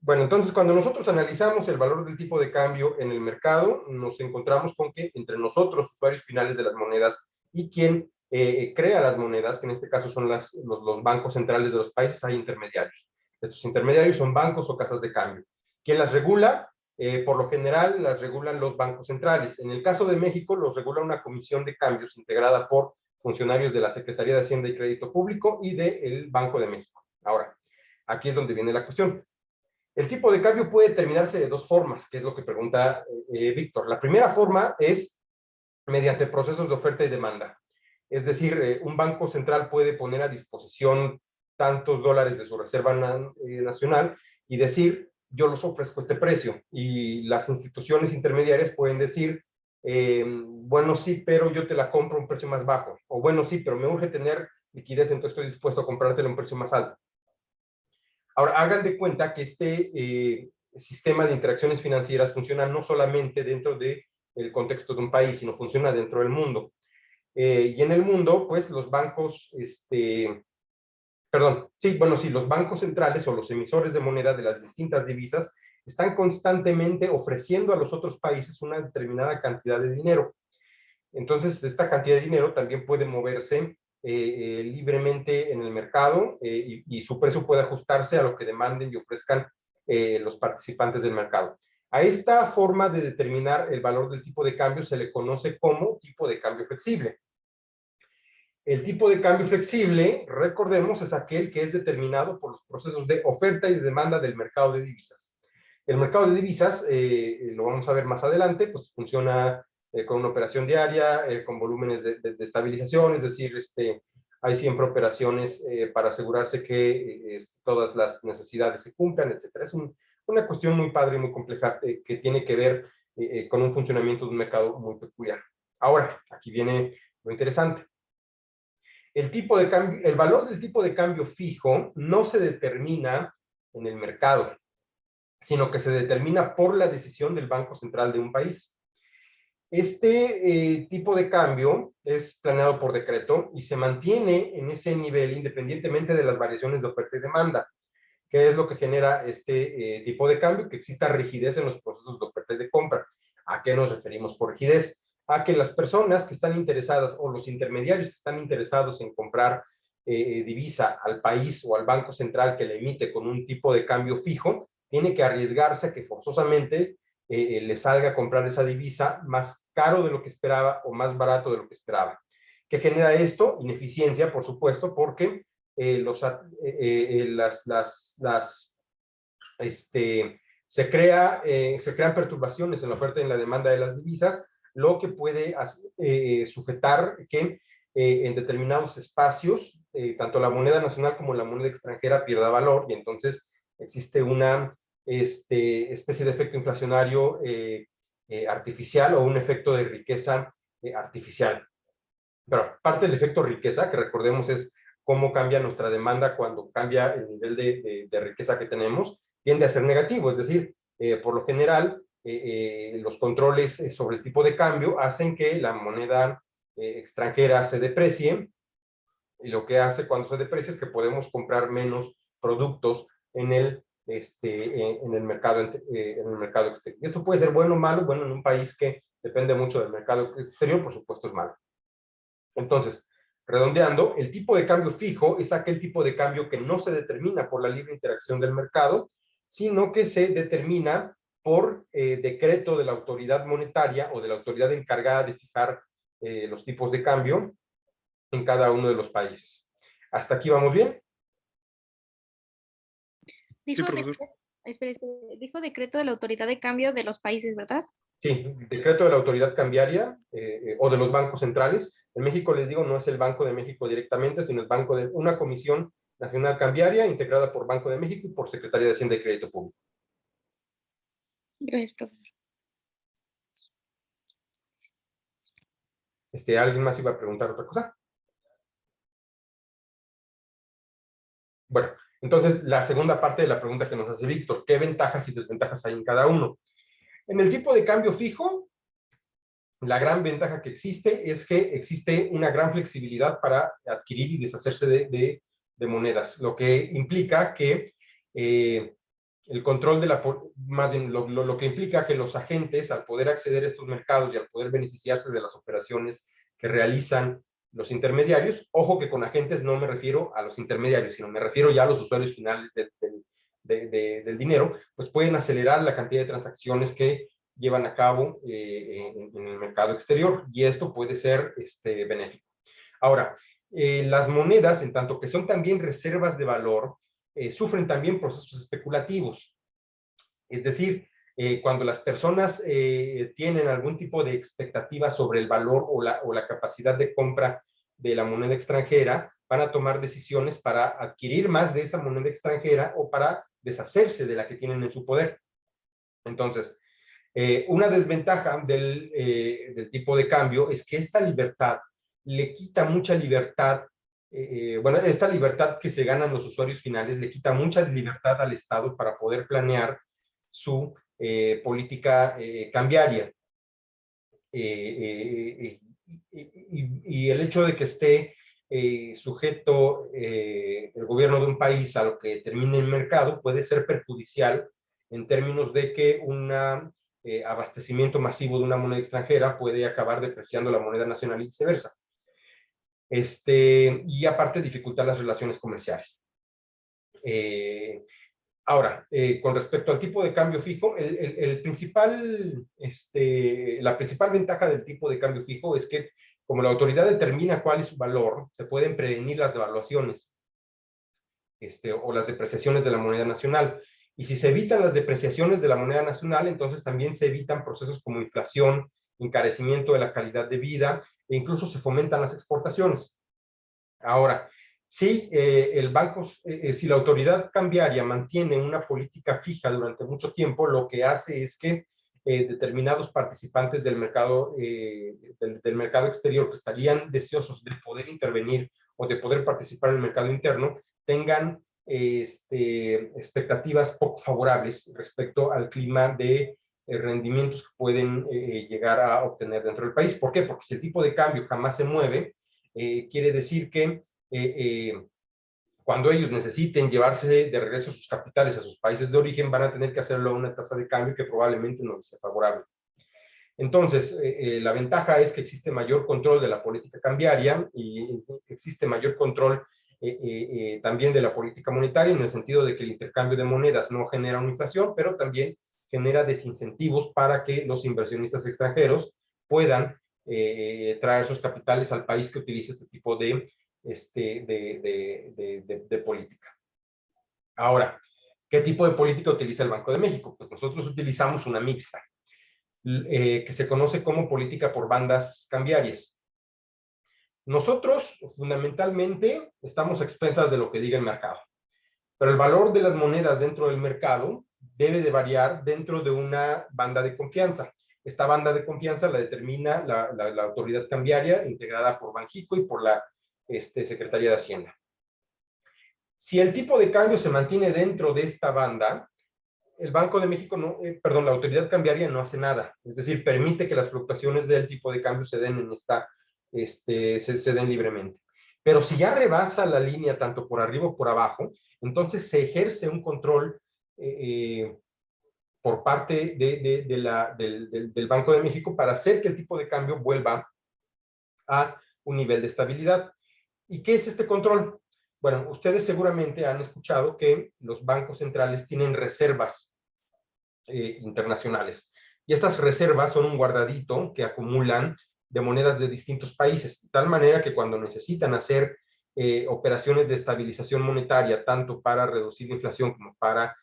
Bueno, entonces cuando nosotros analizamos el valor del tipo de cambio en el mercado, nos encontramos con que entre nosotros, usuarios finales de las monedas, y quien crea las monedas, que en este caso son los bancos centrales de los países, hay intermediarios. Estos intermediarios son bancos o casas de cambio. ¿Quién las regula? Por lo general las regulan los bancos centrales. En el caso de México, los regula una comisión de cambios integrada por funcionarios de la Secretaría de Hacienda y Crédito Público y del Banco de México. Ahora, aquí es donde viene la cuestión. El tipo de cambio puede determinarse de dos formas, que es lo que pregunta Víctor. La primera forma es mediante procesos de oferta y demanda. Es decir, un banco central puede poner a disposición tantos dólares de su reserva nacional y decir, yo los ofrezco a este precio. Y las instituciones intermediarias pueden decir, bueno, sí, pero yo te la compro a un precio más bajo. O bueno, sí, pero me urge tener liquidez, entonces estoy dispuesto a comprártela a un precio más alto. Ahora, hagan de cuenta que este sistema de interacciones financieras funciona no solamente dentro del contexto de un país, sino funciona dentro del mundo. Y en el mundo, pues los bancos, los bancos centrales o los emisores de moneda de las distintas divisas están constantemente ofreciendo a los otros países una determinada cantidad de dinero. Entonces, esta cantidad de dinero también puede moverse libremente en el mercado y su precio puede ajustarse a lo que demanden y ofrezcan los participantes del mercado. A esta forma de determinar el valor del tipo de cambio se le conoce como tipo de cambio flexible. El tipo de cambio flexible, recordemos, es aquel que es determinado por los procesos de oferta y de demanda del mercado de divisas. El mercado de divisas, lo vamos a ver más adelante, pues funciona con una operación diaria, con volúmenes de estabilización, es decir, hay siempre operaciones para asegurarse que todas las necesidades se cumplan, etc. Es una cuestión muy padre y muy compleja que tiene que ver con un funcionamiento de un mercado muy peculiar. Ahora, aquí viene lo interesante. El valor del tipo de cambio fijo no se determina en el mercado, sino que se determina por la decisión del Banco Central de un país. Este tipo de cambio es planeado por decreto y se mantiene en ese nivel independientemente de las variaciones de oferta y demanda. ¿Qué es lo que genera este tipo de cambio? Que exista rigidez en los procesos de oferta y de compra. ¿A qué nos referimos por rigidez? A que las personas que están interesadas o los intermediarios que están interesados en comprar divisa al país o al banco central que le emite con un tipo de cambio fijo, tiene que arriesgarse a que forzosamente le salga a comprar esa divisa más caro de lo que esperaba o más barato de lo que esperaba. ¿Qué genera esto? Ineficiencia, por supuesto, porque se crean perturbaciones en la oferta y en la demanda de las divisas, lo que puede sujetar que en determinados espacios, tanto la moneda nacional como la moneda extranjera pierda valor y entonces existe una especie de efecto inflacionario artificial o un efecto de riqueza artificial. Pero parte del efecto riqueza, que recordemos es cómo cambia nuestra demanda cuando cambia el nivel de riqueza que tenemos, tiende a ser negativo, es decir, por lo general, los controles sobre el tipo de cambio hacen que la moneda extranjera se deprecie, y lo que hace cuando se deprecia es que podemos comprar menos productos en el mercado exterior. Y esto puede ser bueno o malo. Bueno, en un país que depende mucho del mercado exterior, por supuesto es malo. Entonces, redondeando, el tipo de cambio fijo es aquel tipo de cambio que no se determina por la libre interacción del mercado, sino que se determina por decreto de la autoridad monetaria o de la autoridad encargada de fijar los tipos de cambio en cada uno de los países. ¿Hasta aquí vamos bien? Dijo, dijo decreto de la autoridad de cambio de los países, ¿verdad? Sí, decreto de la autoridad cambiaria o de los bancos centrales. En México, les digo, no es el Banco de México directamente, sino el Banco de una Comisión Nacional Cambiaria integrada por Banco de México y por Secretaría de Hacienda y Crédito Público. Gracias, profesor. ¿Alguien más iba a preguntar otra cosa? Bueno, entonces la segunda parte de la pregunta que nos hace Víctor, ¿qué ventajas y desventajas hay en cada uno? En el tipo de cambio fijo, la gran ventaja que existe es que existe una gran flexibilidad para adquirir y deshacerse de monedas, lo que implica que el control de más bien lo que implica que los agentes, al poder acceder a estos mercados y al poder beneficiarse de las operaciones que realizan los intermediarios, ojo que con agentes no me refiero a los intermediarios, sino me refiero ya a los usuarios finales del dinero, pues pueden acelerar la cantidad de transacciones que llevan a cabo en el mercado exterior, y esto puede ser benéfico. Ahora, las monedas, en tanto que son también reservas de valor, sufren también procesos especulativos. Es decir, cuando las personas tienen algún tipo de expectativa sobre el valor o la capacidad de compra de la moneda extranjera, van a tomar decisiones para adquirir más de esa moneda extranjera o para deshacerse de la que tienen en su poder. Entonces, una desventaja del tipo de cambio es que esta libertad le quita mucha libertad, bueno, esta libertad que se ganan los usuarios finales le quita mucha libertad al Estado para poder planear su política cambiaria. Y el hecho de que esté sujeto el gobierno de un país a lo que determine el mercado puede ser perjudicial en términos de que un abastecimiento masivo de una moneda extranjera puede acabar depreciando la moneda nacional y viceversa. Y aparte dificultar las relaciones comerciales. Ahora, con respecto al tipo de cambio fijo, la principal ventaja del tipo de cambio fijo es que, como la autoridad determina cuál es su valor, se pueden prevenir las devaluaciones o las depreciaciones de la moneda nacional. Y si se evitan las depreciaciones de la moneda nacional, entonces también se evitan procesos como inflación, encarecimiento de la calidad de vida, e incluso se fomentan las exportaciones. Ahora, si si la autoridad cambiaria mantiene una política fija durante mucho tiempo, lo que hace es que determinados participantes del mercado exterior que estarían deseosos de poder intervenir o de poder participar en el mercado interno, tengan expectativas poco favorables respecto al clima de rendimientos que pueden llegar a obtener dentro del país. ¿Por qué? Porque si el tipo de cambio jamás se mueve, quiere decir que cuando ellos necesiten llevarse de regreso sus capitales a sus países de origen, van a tener que hacerlo a una tasa de cambio que probablemente no les sea favorable. Entonces, la ventaja es que existe mayor control de la política cambiaria y existe mayor control también de la política monetaria, en el sentido de que el intercambio de monedas no genera una inflación, pero también genera desincentivos para que los inversionistas extranjeros puedan traer sus capitales al país que utilice este tipo de política. Ahora, ¿qué tipo de política utiliza el Banco de México? Pues nosotros utilizamos una mixta, que se conoce como política por bandas cambiarias. Nosotros, fundamentalmente, estamos a expensas de lo que diga el mercado, pero el valor de las monedas dentro del mercado debe de variar dentro de una banda de confianza. Esta banda de confianza la determina la autoridad cambiaria, integrada por Banxico y por la Secretaría de Hacienda. Si el tipo de cambio se mantiene dentro de esta banda, el Banco de México, la autoridad cambiaria no hace nada. Es decir, permite que las fluctuaciones del tipo de cambio se den se den libremente. Pero si ya rebasa la línea tanto por arriba o por abajo, entonces se ejerce un control por parte del Banco de México para hacer que el tipo de cambio vuelva a un nivel de estabilidad. ¿Y qué es este control? Bueno, ustedes seguramente han escuchado que los bancos centrales tienen reservas internacionales. Y estas reservas son un guardadito que acumulan de monedas de distintos países, de tal manera que cuando necesitan hacer operaciones de estabilización monetaria, tanto para reducir la inflación como para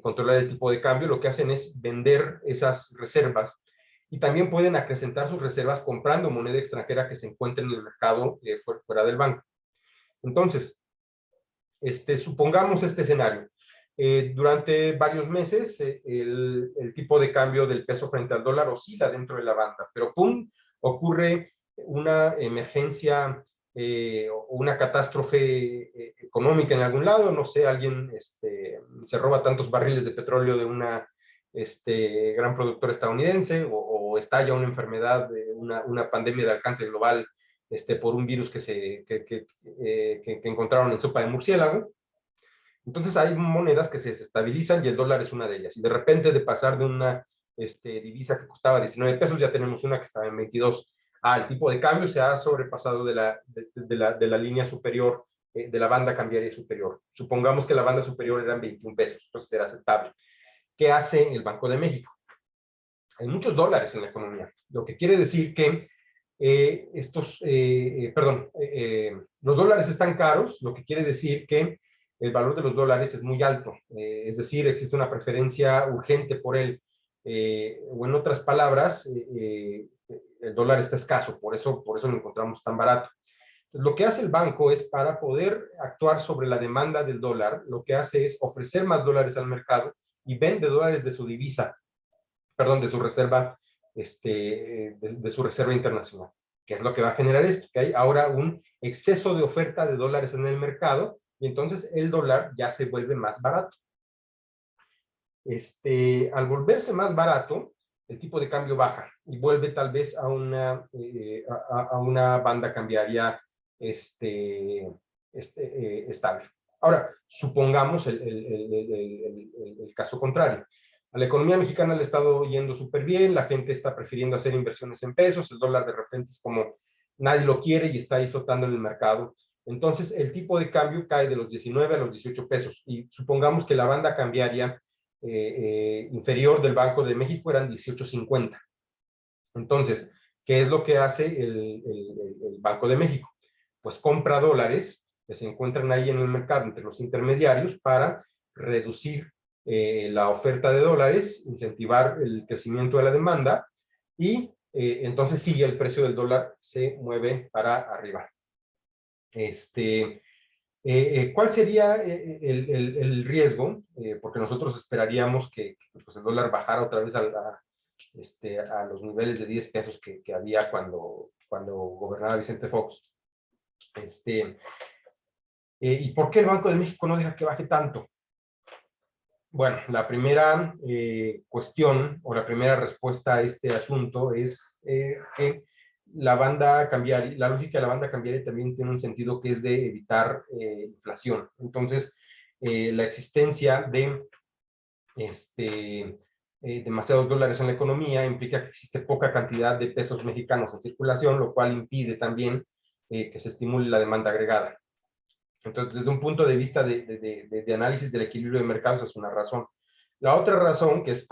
controlar el tipo de cambio, lo que hacen es vender esas reservas, y también pueden acrecentar sus reservas comprando moneda extranjera que se encuentre en el mercado fuera del banco. Entonces, supongamos este escenario. Durante varios meses, el tipo de cambio del peso frente al dólar oscila dentro de la banda, pero ¡pum!, ocurre una emergencia o una catástrofe económica en algún lado. No sé, alguien se roba tantos barriles de petróleo de una gran productora estadounidense, o estalla una enfermedad, una pandemia de alcance global por un virus que encontraron en sopa de murciélago. Entonces hay monedas que se desestabilizan y el dólar es una de ellas. Y de repente de pasar de una divisa que costaba 19 pesos, ya tenemos una que estaba en 22. El tipo de cambio se ha sobrepasado de la línea superior, de la banda cambiaria superior. Supongamos que la banda superior eran 21 pesos, entonces era aceptable. ¿Qué hace el Banco de México? Hay muchos dólares en la economía, lo que quiere decir que los dólares están caros, lo que quiere decir que el valor de los dólares es muy alto, es decir, existe una preferencia urgente por él, o en otras palabras, el dólar está escaso, por eso lo encontramos tan barato. Entonces, lo que hace el banco es, para poder actuar sobre la demanda del dólar, lo que hace es ofrecer más dólares al mercado y vende dólares de su divisa, perdón, de su reserva, de su reserva internacional. ¿Qué es lo que va a generar esto? Que hay ahora un exceso de oferta de dólares en el mercado y entonces el dólar ya se vuelve más barato. Al volverse más barato, el tipo de cambio baja y vuelve tal vez a una banda cambiaria estable. Ahora, supongamos el caso contrario. A la economía mexicana le ha estado yendo súper bien, la gente está prefiriendo hacer inversiones en pesos, el dólar de repente es como nadie lo quiere y está ahí flotando en el mercado. Entonces, el tipo de cambio cae de los 19 a los 18 pesos y supongamos que la banda cambiaria inferior del Banco de México eran 18.50. Entonces, ¿qué es lo que hace el Banco de México? Pues compra dólares que se encuentran ahí en el mercado entre los intermediarios para reducir la oferta de dólares, incentivar el crecimiento de la demanda y entonces sí, el precio del dólar se mueve para arriba. ¿Cuál sería el riesgo? Porque nosotros esperaríamos que pues, el dólar bajara otra vez a los niveles de 10 pesos que había cuando gobernaba Vicente Fox. ¿Y por qué el Banco de México no deja que baje tanto? Bueno, la primera cuestión o la primera respuesta a este asunto es que la lógica de la banda cambiaria también tiene un sentido que es de evitar inflación. Entonces, la existencia de demasiados dólares en la economía implica que existe poca cantidad de pesos mexicanos en circulación, lo cual impide también que se estimule la demanda agregada. Entonces, desde un punto de vista de análisis del equilibrio de mercados es una razón. La otra razón, que es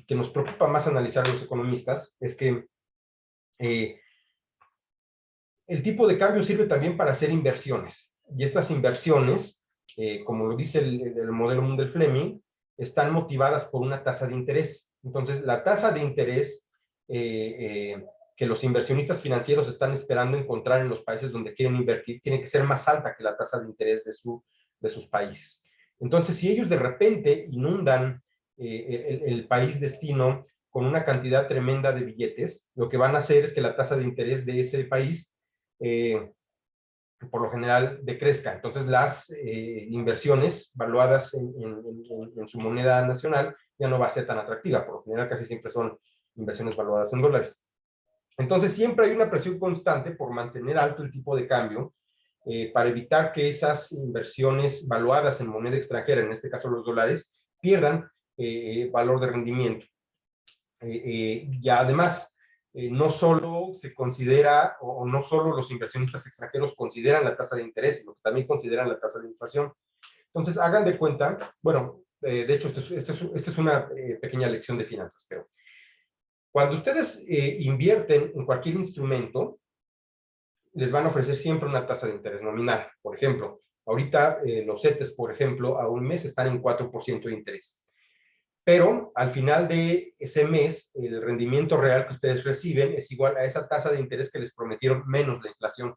que nos preocupa más analizar a los economistas, es que el tipo de cambio sirve también para hacer inversiones. Y estas inversiones, como lo dice el modelo Mundell-Fleming, están motivadas por una tasa de interés. Entonces, la tasa de interés que los inversionistas financieros están esperando encontrar en los países donde quieren invertir tiene que ser más alta que la tasa de interés de sus países. Entonces, si ellos de repente inundan el país destino con una cantidad tremenda de billetes, lo que van a hacer es que la tasa de interés de ese país por lo general decrezca. Entonces las inversiones valuadas en su moneda nacional ya no va a ser tan atractiva. Por lo general casi siempre son inversiones valuadas en dólares. Entonces siempre hay una presión constante por mantener alto el tipo de cambio para evitar que esas inversiones valuadas en moneda extranjera, en este caso los dólares, pierdan valor de rendimiento. Y además, no solo se considera, o no solo los inversionistas extranjeros consideran la tasa de interés, sino que también consideran la tasa de inflación. Entonces, hagan de cuenta, bueno, de hecho, esta es una pequeña lección de finanzas, pero cuando ustedes invierten en cualquier instrumento, les van a ofrecer siempre una tasa de interés nominal. Por ejemplo, ahorita los CETES, por ejemplo, a un mes están en 4% de interés. Pero al final de ese mes, el rendimiento real que ustedes reciben es igual a esa tasa de interés que les prometieron menos la inflación.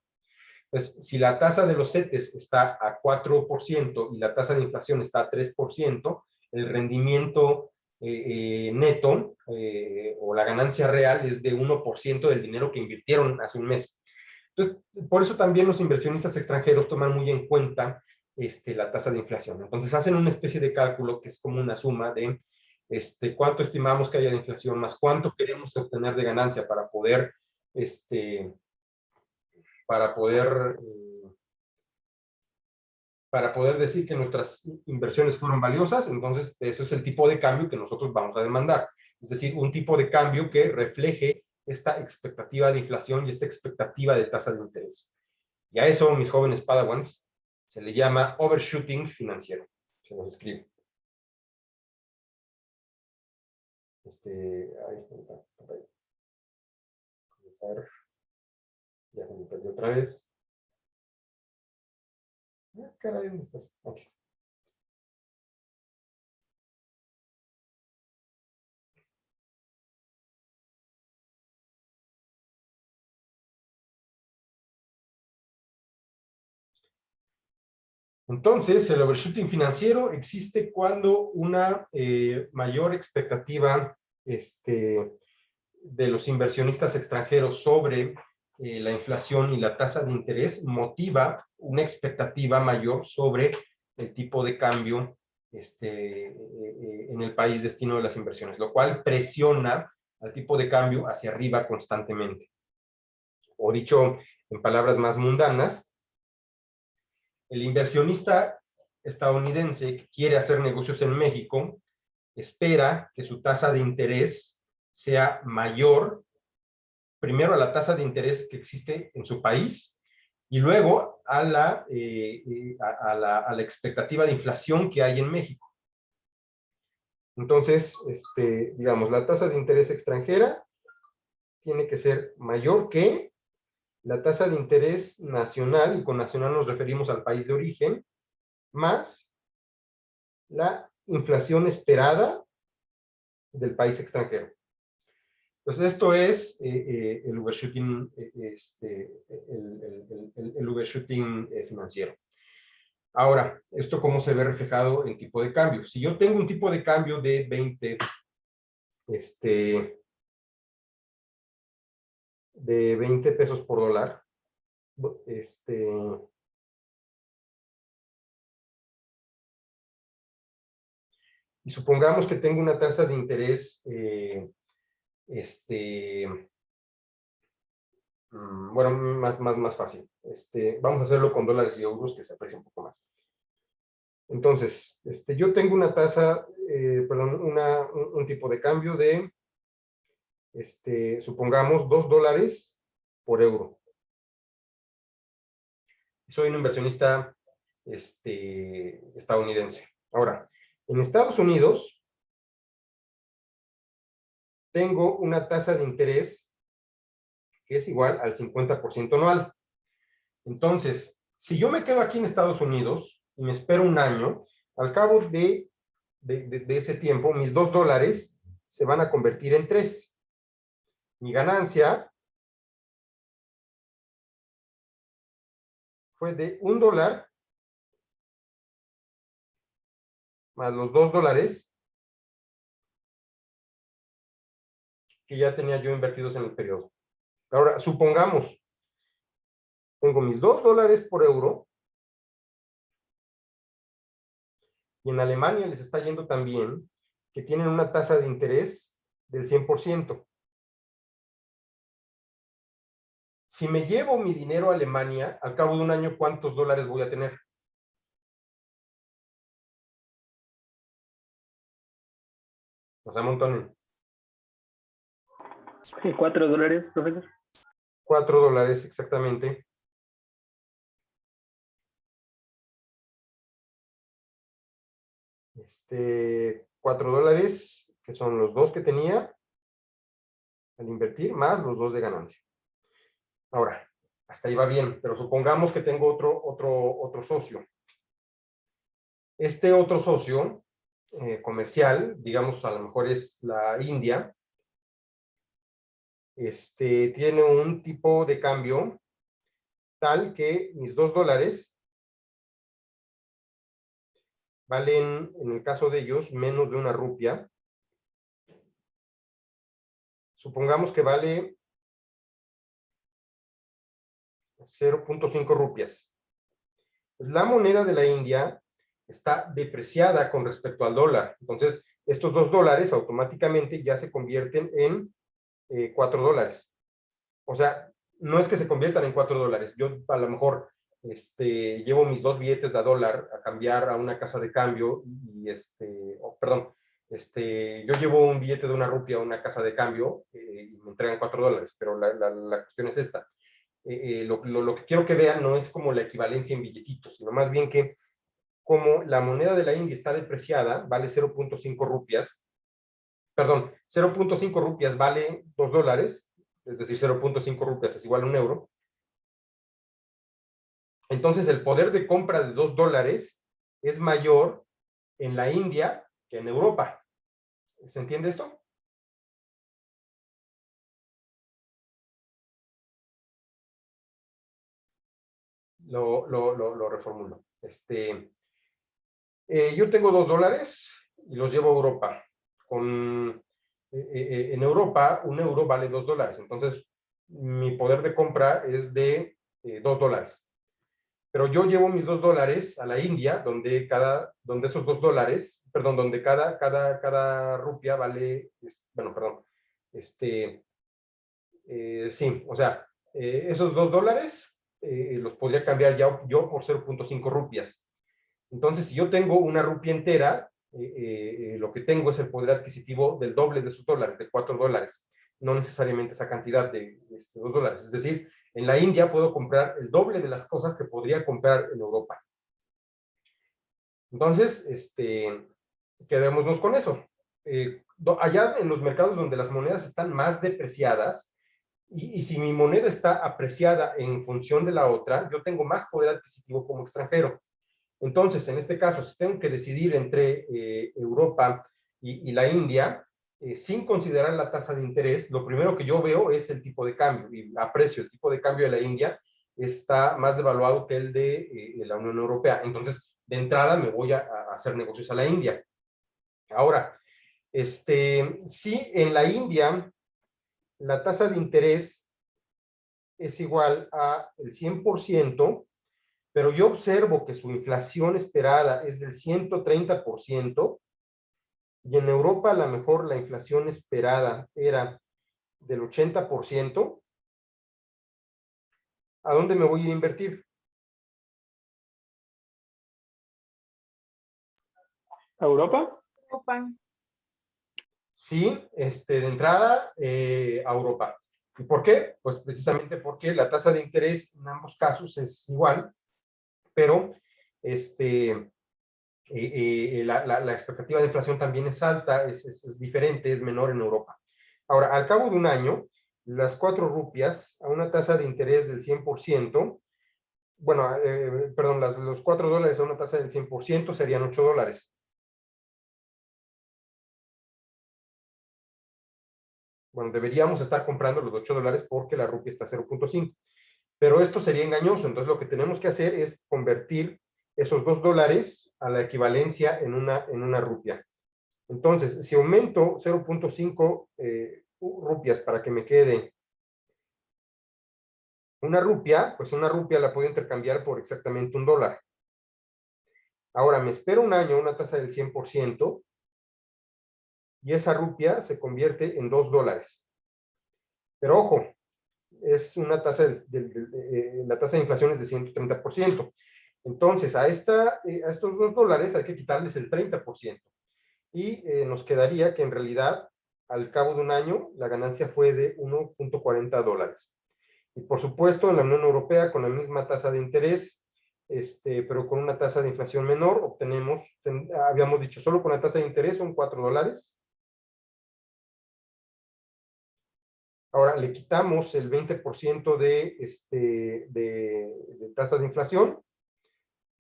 Entonces, si la tasa de los CETES está a 4% y la tasa de inflación está a 3%, el rendimiento neto o la ganancia real es de 1% del dinero que invirtieron hace un mes. Entonces, por eso también los inversionistas extranjeros toman muy en cuenta la tasa de inflación. Entonces, hacen una especie de cálculo que es como una suma de cuánto estimamos que haya de inflación, más cuánto queremos obtener de ganancia para poder para poder decir que nuestras inversiones fueron valiosas, entonces ese es el tipo de cambio que nosotros vamos a demandar. Es decir, un tipo de cambio que refleje esta expectativa de inflación y esta expectativa de tasa de interés. Y a eso, mis jóvenes padawans, se le llama overshooting financiero. Se los escribo. Ya se me perdió otra vez. Caray, ¿dónde estás? Aquí está. Entonces, el overshooting financiero existe cuando una mayor expectativa de los inversionistas extranjeros sobre la inflación y la tasa de interés motiva una expectativa mayor sobre el tipo de cambio en el país destino de las inversiones, lo cual presiona al tipo de cambio hacia arriba constantemente. O dicho en palabras más mundanas, el inversionista estadounidense que quiere hacer negocios en México espera que su tasa de interés sea mayor, primero a la tasa de interés que existe en su país y luego a la expectativa de inflación que hay en México. Entonces, digamos, la tasa de interés extranjera tiene que ser mayor que la tasa de interés nacional, y con nacional nos referimos al país de origen, más la inflación esperada del país extranjero. Entonces, esto es el overshooting, el overshooting financiero. Ahora, ¿esto cómo se ve reflejado en tipo de cambio? Si yo tengo un tipo de cambio de 20, de 20 pesos por dólar, y supongamos que tengo una tasa de interés, bueno, más fácil. Vamos a hacerlo con dólares y euros, que se aprecia un poco más. Entonces, yo tengo una tasa, perdón, un tipo de cambio de, supongamos, $2 por euro. Soy un inversionista estadounidense. Ahora, en Estados Unidos, tengo una tasa de interés que es igual al 50% anual. Entonces, si yo me quedo aquí en Estados Unidos y me espero un año, al cabo de ese tiempo, mis $2 se van a convertir en 3. Mi ganancia fue de $1 más los $2 que ya tenía yo invertidos en el periodo. Ahora, supongamos, tengo mis $2 por euro, y en Alemania les está yendo tan bien que tienen una tasa de interés del 100%. Si me llevo mi dinero a Alemania, al cabo de un año, ¿cuántos dólares voy a tener? O sea, montones. $4, profesor. $4, exactamente. $4, que son los 2 que tenía al invertir, más los 2 de ganancia. Ahora, hasta ahí va bien, pero supongamos que tengo otro socio. Este otro socio comercial, digamos, a lo mejor es la India, tiene un tipo de cambio tal que mis $2 valen, en el caso de ellos, menos de 1 rupia. Supongamos que vale 0.5 rupias. Pues la moneda de la India está depreciada con respecto al dólar. Entonces, estos $2 automáticamente ya se convierten en $4. O sea, no es que se conviertan en $4. Yo a lo mejor llevo mis 2 billetes de dólar a cambiar a una casa de cambio y perdón, yo llevo un billete de 1 rupia a una casa de cambio y me entregan $4, pero la cuestión es esta. Lo que quiero que vean no es como la equivalencia en billetitos, sino más bien que como la moneda de la India está depreciada, vale 0.5 rupias, perdón, 0.5 rupias vale $2, es decir, 0.5 rupias es igual a 1 euro. Entonces, el poder de compra de $2 es mayor en la India que en Europa. ¿Se entiende esto? Lo reformulo. Yo tengo $2 y los llevo a Europa. En Europa, 1 euro vale $2. Entonces, mi poder de compra es de $2. Pero yo llevo mis $2 a la India, donde esos $2, perdón, donde cada rupia vale, bueno, perdón, sí, o sea, esos $2 los podría cambiar yo por 0.5 rupias. Entonces, si yo tengo una rupia entera, lo que tengo es el poder adquisitivo del doble de sus dólares, de $4, no necesariamente esa cantidad de $2. Es decir, en la India puedo comprar el doble de las cosas que podría comprar en Europa. Entonces, quedémonos con eso. Allá en los mercados donde las monedas están más depreciadas, y si mi moneda está apreciada en función de la otra, yo tengo más poder adquisitivo como extranjero. Entonces, en este caso, si tengo que decidir entre Europa y la India, sin considerar la tasa de interés, lo primero que yo veo es el tipo de cambio y aprecio el tipo de cambio de la India está más devaluado que el de la Unión Europea. Entonces, de entrada me voy a hacer negocios a la India. Ahora, si en la India la tasa de interés es igual a el 100%, pero yo observo que su inflación esperada es del 130%, y en Europa a lo mejor la inflación esperada era del 80%, ¿a dónde me voy a invertir? ¿A Europa? Europa. Sí, de entrada a Europa. ¿Y por qué? Pues precisamente porque la tasa de interés en ambos casos es igual, pero la expectativa de inflación también es alta, es diferente, es menor en Europa. Ahora, al cabo de un año, las 4 rupias a una tasa de interés del 100%, bueno, perdón, los $4 a una tasa del 100% serían $8. Bueno, deberíamos estar comprando los $8 porque la rupia está a 0.5. Pero esto sería engañoso. Entonces, lo que tenemos que hacer es convertir esos $2 a la equivalencia en una rupia. Entonces, si aumento 0.5 rupias para que me quede una rupia, pues una rupia la puedo intercambiar por exactamente $1. Ahora, me espero un año, una tasa del 100%, y esa rupia se convierte en $2. Pero ojo, es una tasa la tasa de inflación es de 130%. Entonces, a estos $2 hay que quitarles el 30%. Y nos quedaría que en realidad, al cabo de un año, la ganancia fue de $1.40. Y por supuesto, en la Unión Europea, con la misma tasa de interés, pero con una tasa de inflación menor, habíamos dicho, solo con la tasa de interés son $4. Ahora le quitamos el 20% de tasa de inflación.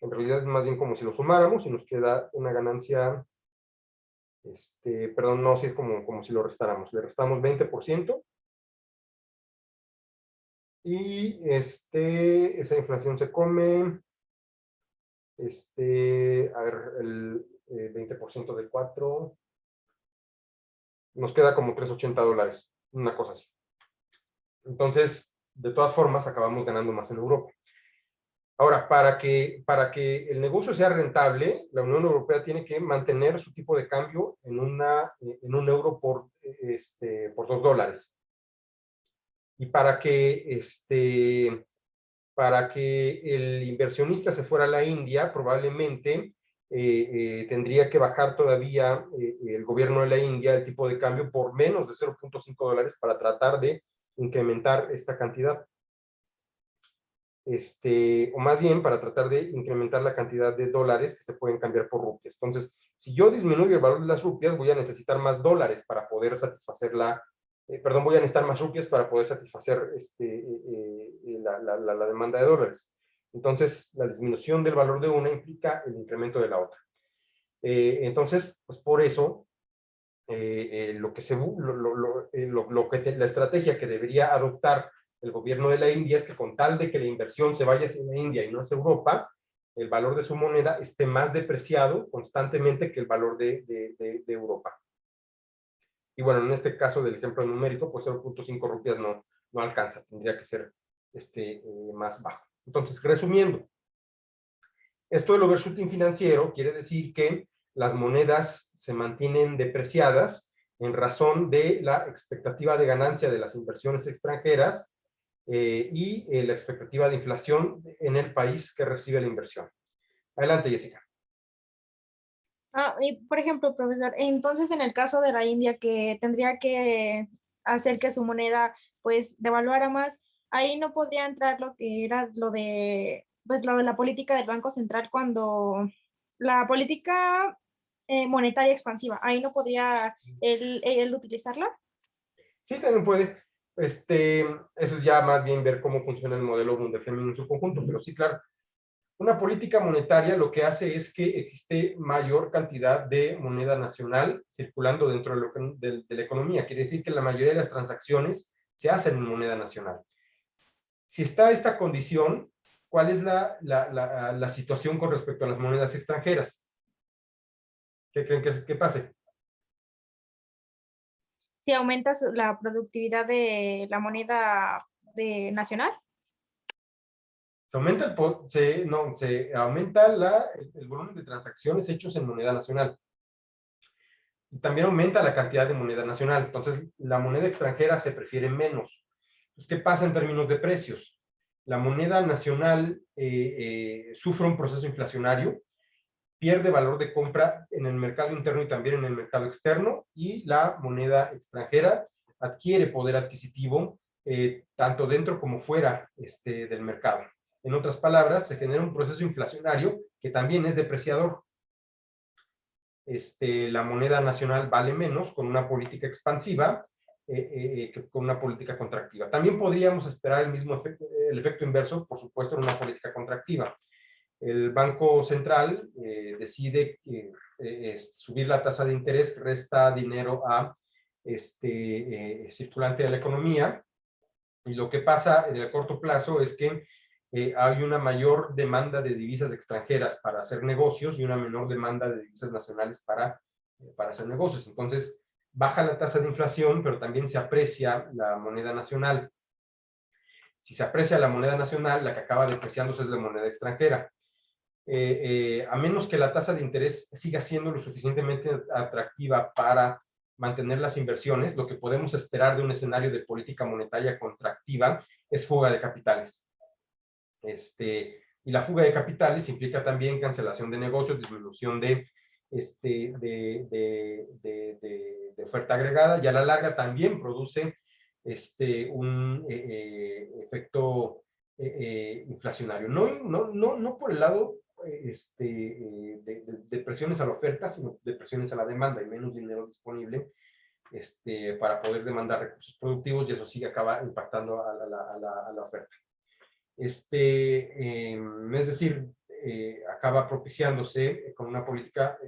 En realidad es más bien como si lo sumáramos y nos queda una ganancia, perdón, no, sí es como si lo restáramos. Le restamos 20%. Y esa inflación se come, a ver, el 20% de 4, nos queda como $380, una cosa así. Entonces, de todas formas, acabamos ganando más en Europa. Ahora, para que el negocio sea rentable, la Unión Europea tiene que mantener su tipo de cambio en un euro por $2. Y para que para que el inversionista se fuera a la India, probablemente tendría que bajar todavía el gobierno de la India el tipo de cambio por menos de 0.5 dólares para tratar de incrementar esta cantidad. O más bien para tratar de incrementar la cantidad de dólares que se pueden cambiar por rupias. Entonces, si yo disminuyo el valor de las rupias, voy a necesitar más dólares para poder satisfacer voy a necesitar más rupias para poder satisfacer la demanda de dólares. Entonces, la disminución del valor de una implica el incremento de la otra. Entonces, pues por eso, la estrategia que debería adoptar el gobierno de la India es que con tal de que la inversión se vaya hacia la India y no hacia Europa, el valor de su moneda esté más depreciado constantemente que el valor de Europa. Y bueno, en este caso del ejemplo numérico, pues 0.5 rupias no alcanza, tendría que ser más bajo. Entonces, resumiendo, esto del overshooting financiero quiere decir que las monedas se mantienen depreciadas en razón de la expectativa de ganancia de las inversiones extranjeras y la expectativa de inflación en el país que recibe la inversión. Adelante, Jessica. Y por ejemplo, profesor, entonces en el caso de la India que tendría que hacer que su moneda pues devaluara más, ahí no podría entrar lo que era lo de la política del Banco Central cuando la política monetaria expansiva, ahí no podría él utilizarla. Sí, también puede. Eso es ya más bien ver cómo funciona el modelo Bundeslänge en su conjunto, pero sí, claro. Una política monetaria lo que hace es que existe mayor cantidad de moneda nacional circulando dentro de la economía. Quiere decir que la mayoría de las transacciones se hacen en moneda nacional. Si está esta condición, ¿cuál es la situación con respecto a las monedas extranjeras? ¿Qué creen que pase? Si aumenta la productividad de la moneda nacional. Se aumenta el volumen de transacciones hechos en moneda nacional. Y también aumenta la cantidad de moneda nacional. Entonces, la moneda extranjera se prefiere menos. Entonces, ¿qué pasa en términos de precios? La moneda nacional sufre un proceso inflacionario, pierde valor de compra en el mercado interno y también en el mercado externo, y la moneda extranjera adquiere poder adquisitivo tanto dentro como fuera del mercado. En otras palabras, se genera un proceso inflacionario que también es depreciador. La moneda nacional vale menos con una política expansiva que con una política contractiva. También podríamos esperar el efecto inverso, por supuesto, en una política contractiva. El Banco Central decide subir la tasa de interés, resta dinero a circulante de la economía, y lo que pasa en el corto plazo es que hay una mayor demanda de divisas extranjeras para hacer negocios y una menor demanda de divisas nacionales para hacer negocios. Entonces, baja la tasa de inflación, pero también se aprecia la moneda nacional. Si se aprecia la moneda nacional, la que acaba depreciándose es la moneda extranjera. A menos que la tasa de interés siga siendo lo suficientemente atractiva para mantener las inversiones, lo que podemos esperar de un escenario de política monetaria contractiva es fuga de capitales. Y la fuga de capitales implica también cancelación de negocios, disminución de oferta agregada, y a la larga también produce un efecto inflacionario. No por el lado de presiones a la oferta, sino de presiones a la demanda y menos dinero disponible para poder demandar recursos productivos, y eso sí acaba impactando a la oferta. Es decir, acaba propiciándose con una política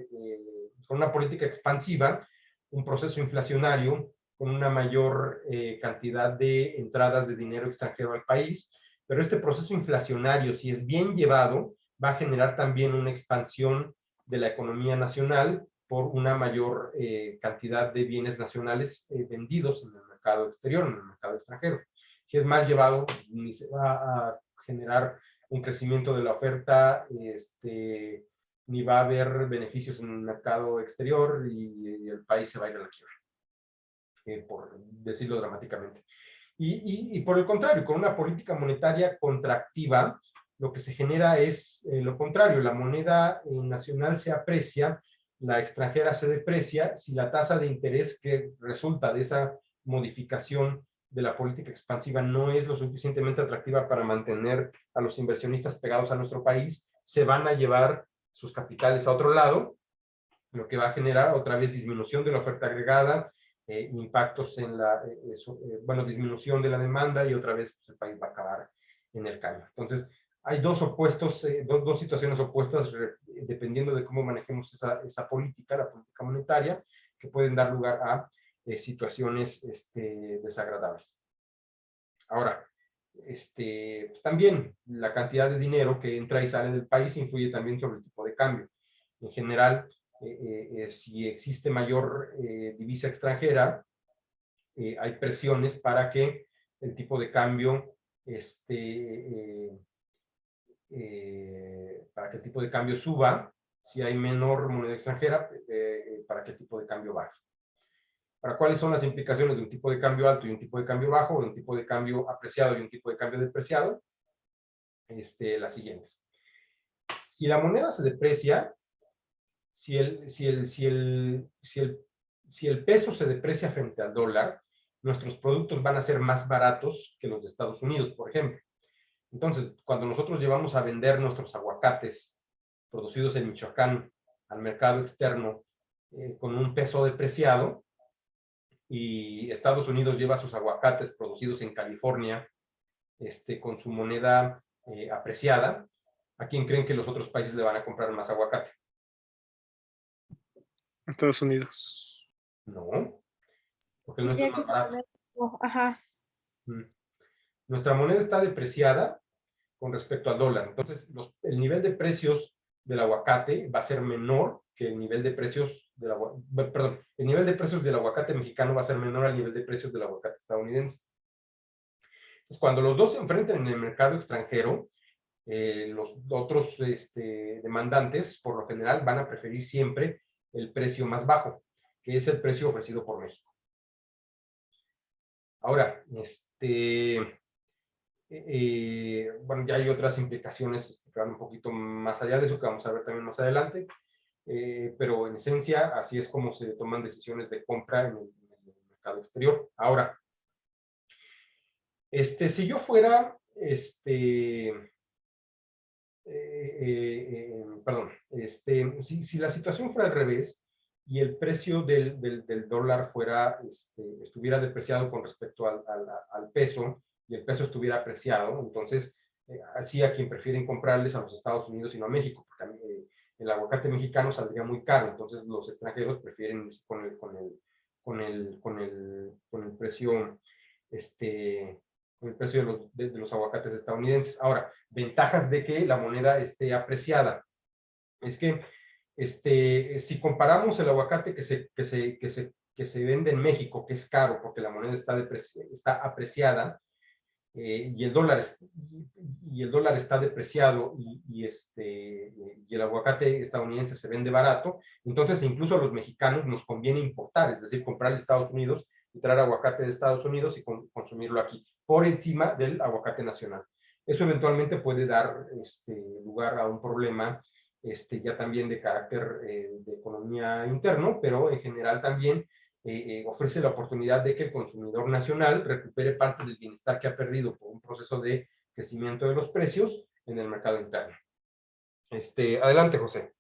expansiva, un proceso inflacionario con una mayor cantidad de entradas de dinero extranjero al país, pero este proceso inflacionario, si es bien llevado, va a generar también una expansión de la economía nacional por una mayor cantidad de bienes nacionales vendidos en el mercado exterior, en el mercado extranjero. Si es mal llevado, ni se va a generar un crecimiento de la oferta, ni va a haber beneficios en el mercado exterior, y el país se va a ir a la quiebra, por decirlo dramáticamente. Y por el contrario, con una política monetaria contractiva, lo que se genera es lo contrario, la moneda nacional se aprecia, la extranjera se deprecia, si la tasa de interés que resulta de esa modificación de la política expansiva no es lo suficientemente atractiva para mantener a los inversionistas pegados a nuestro país, se van a llevar sus capitales a otro lado, lo que va a generar otra vez disminución de la oferta agregada, impactos en la, bueno, disminución de la demanda y otra vez pues, el país va a acabar en el caño. Entonces, hay dos opuestos, dos situaciones opuestas dependiendo de cómo manejemos esa política, la política monetaria, que pueden dar lugar a situaciones desagradables. Ahora, pues también la cantidad de dinero que entra y sale del país influye también sobre el tipo de cambio. En general, si existe mayor divisa extranjera, hay presiones para que el tipo de cambio para que el tipo de cambio suba. Si hay menor moneda extranjera, para que el tipo de cambio baje. Para cuáles son las implicaciones de un tipo de cambio alto y un tipo de cambio bajo, o de un tipo de cambio apreciado y un tipo de cambio depreciado, las siguientes. Si la moneda se deprecia, si el peso se deprecia frente al dólar, nuestros productos van a ser más baratos que los de Estados Unidos, por ejemplo. Entonces, cuando nosotros llevamos a vender nuestros aguacates producidos en Michoacán al mercado externo con un peso depreciado, y Estados Unidos lleva sus aguacates producidos en California con su moneda apreciada, ¿a quién creen que los otros países le van a comprar más aguacate? Estados Unidos. No, porque el nuestro es más barato. Ajá. Nuestra moneda está depreciada con respecto al dólar. Entonces, el nivel de precios del aguacate va a ser menor que el nivel de precios del el nivel de precios del aguacate mexicano va a ser menor al nivel de precios del aguacate estadounidense. Entonces, cuando los dos se enfrenten en el mercado extranjero, los otros demandantes, por lo general, van a preferir siempre el precio más bajo, que es el precio ofrecido por México. Ahora, bueno, ya hay otras implicaciones que van un poquito más allá de eso, que vamos a ver también más adelante, pero en esencia, así es como se toman decisiones de compra en el mercado exterior. Ahora, si yo fuera, perdón, si la situación fuera al revés y el precio del dólar estuviera depreciado con respecto al peso y el peso estuviera apreciado, entonces así a quien prefieren comprarles a los Estados Unidos y no a México, porque el aguacate mexicano saldría muy caro, entonces los extranjeros prefieren con el precio con el precio de los aguacates estadounidenses. Ahora, ventajas de que la moneda esté apreciada. Es que si comparamos el aguacate que se vende en México, que es caro porque la moneda está apreciada, y el dólar está depreciado y el aguacate estadounidense se vende barato, entonces incluso a los mexicanos nos conviene importar, es decir, comprar de Estados Unidos y traer aguacate de Estados Unidos y consumirlo aquí, por encima del aguacate nacional. Eso eventualmente puede dar lugar a un problema ya también de carácter de economía interno, pero en general también ofrece la oportunidad de que el consumidor nacional recupere parte del bienestar que ha perdido por un proceso de crecimiento de los precios en el mercado interno. Adelante, José.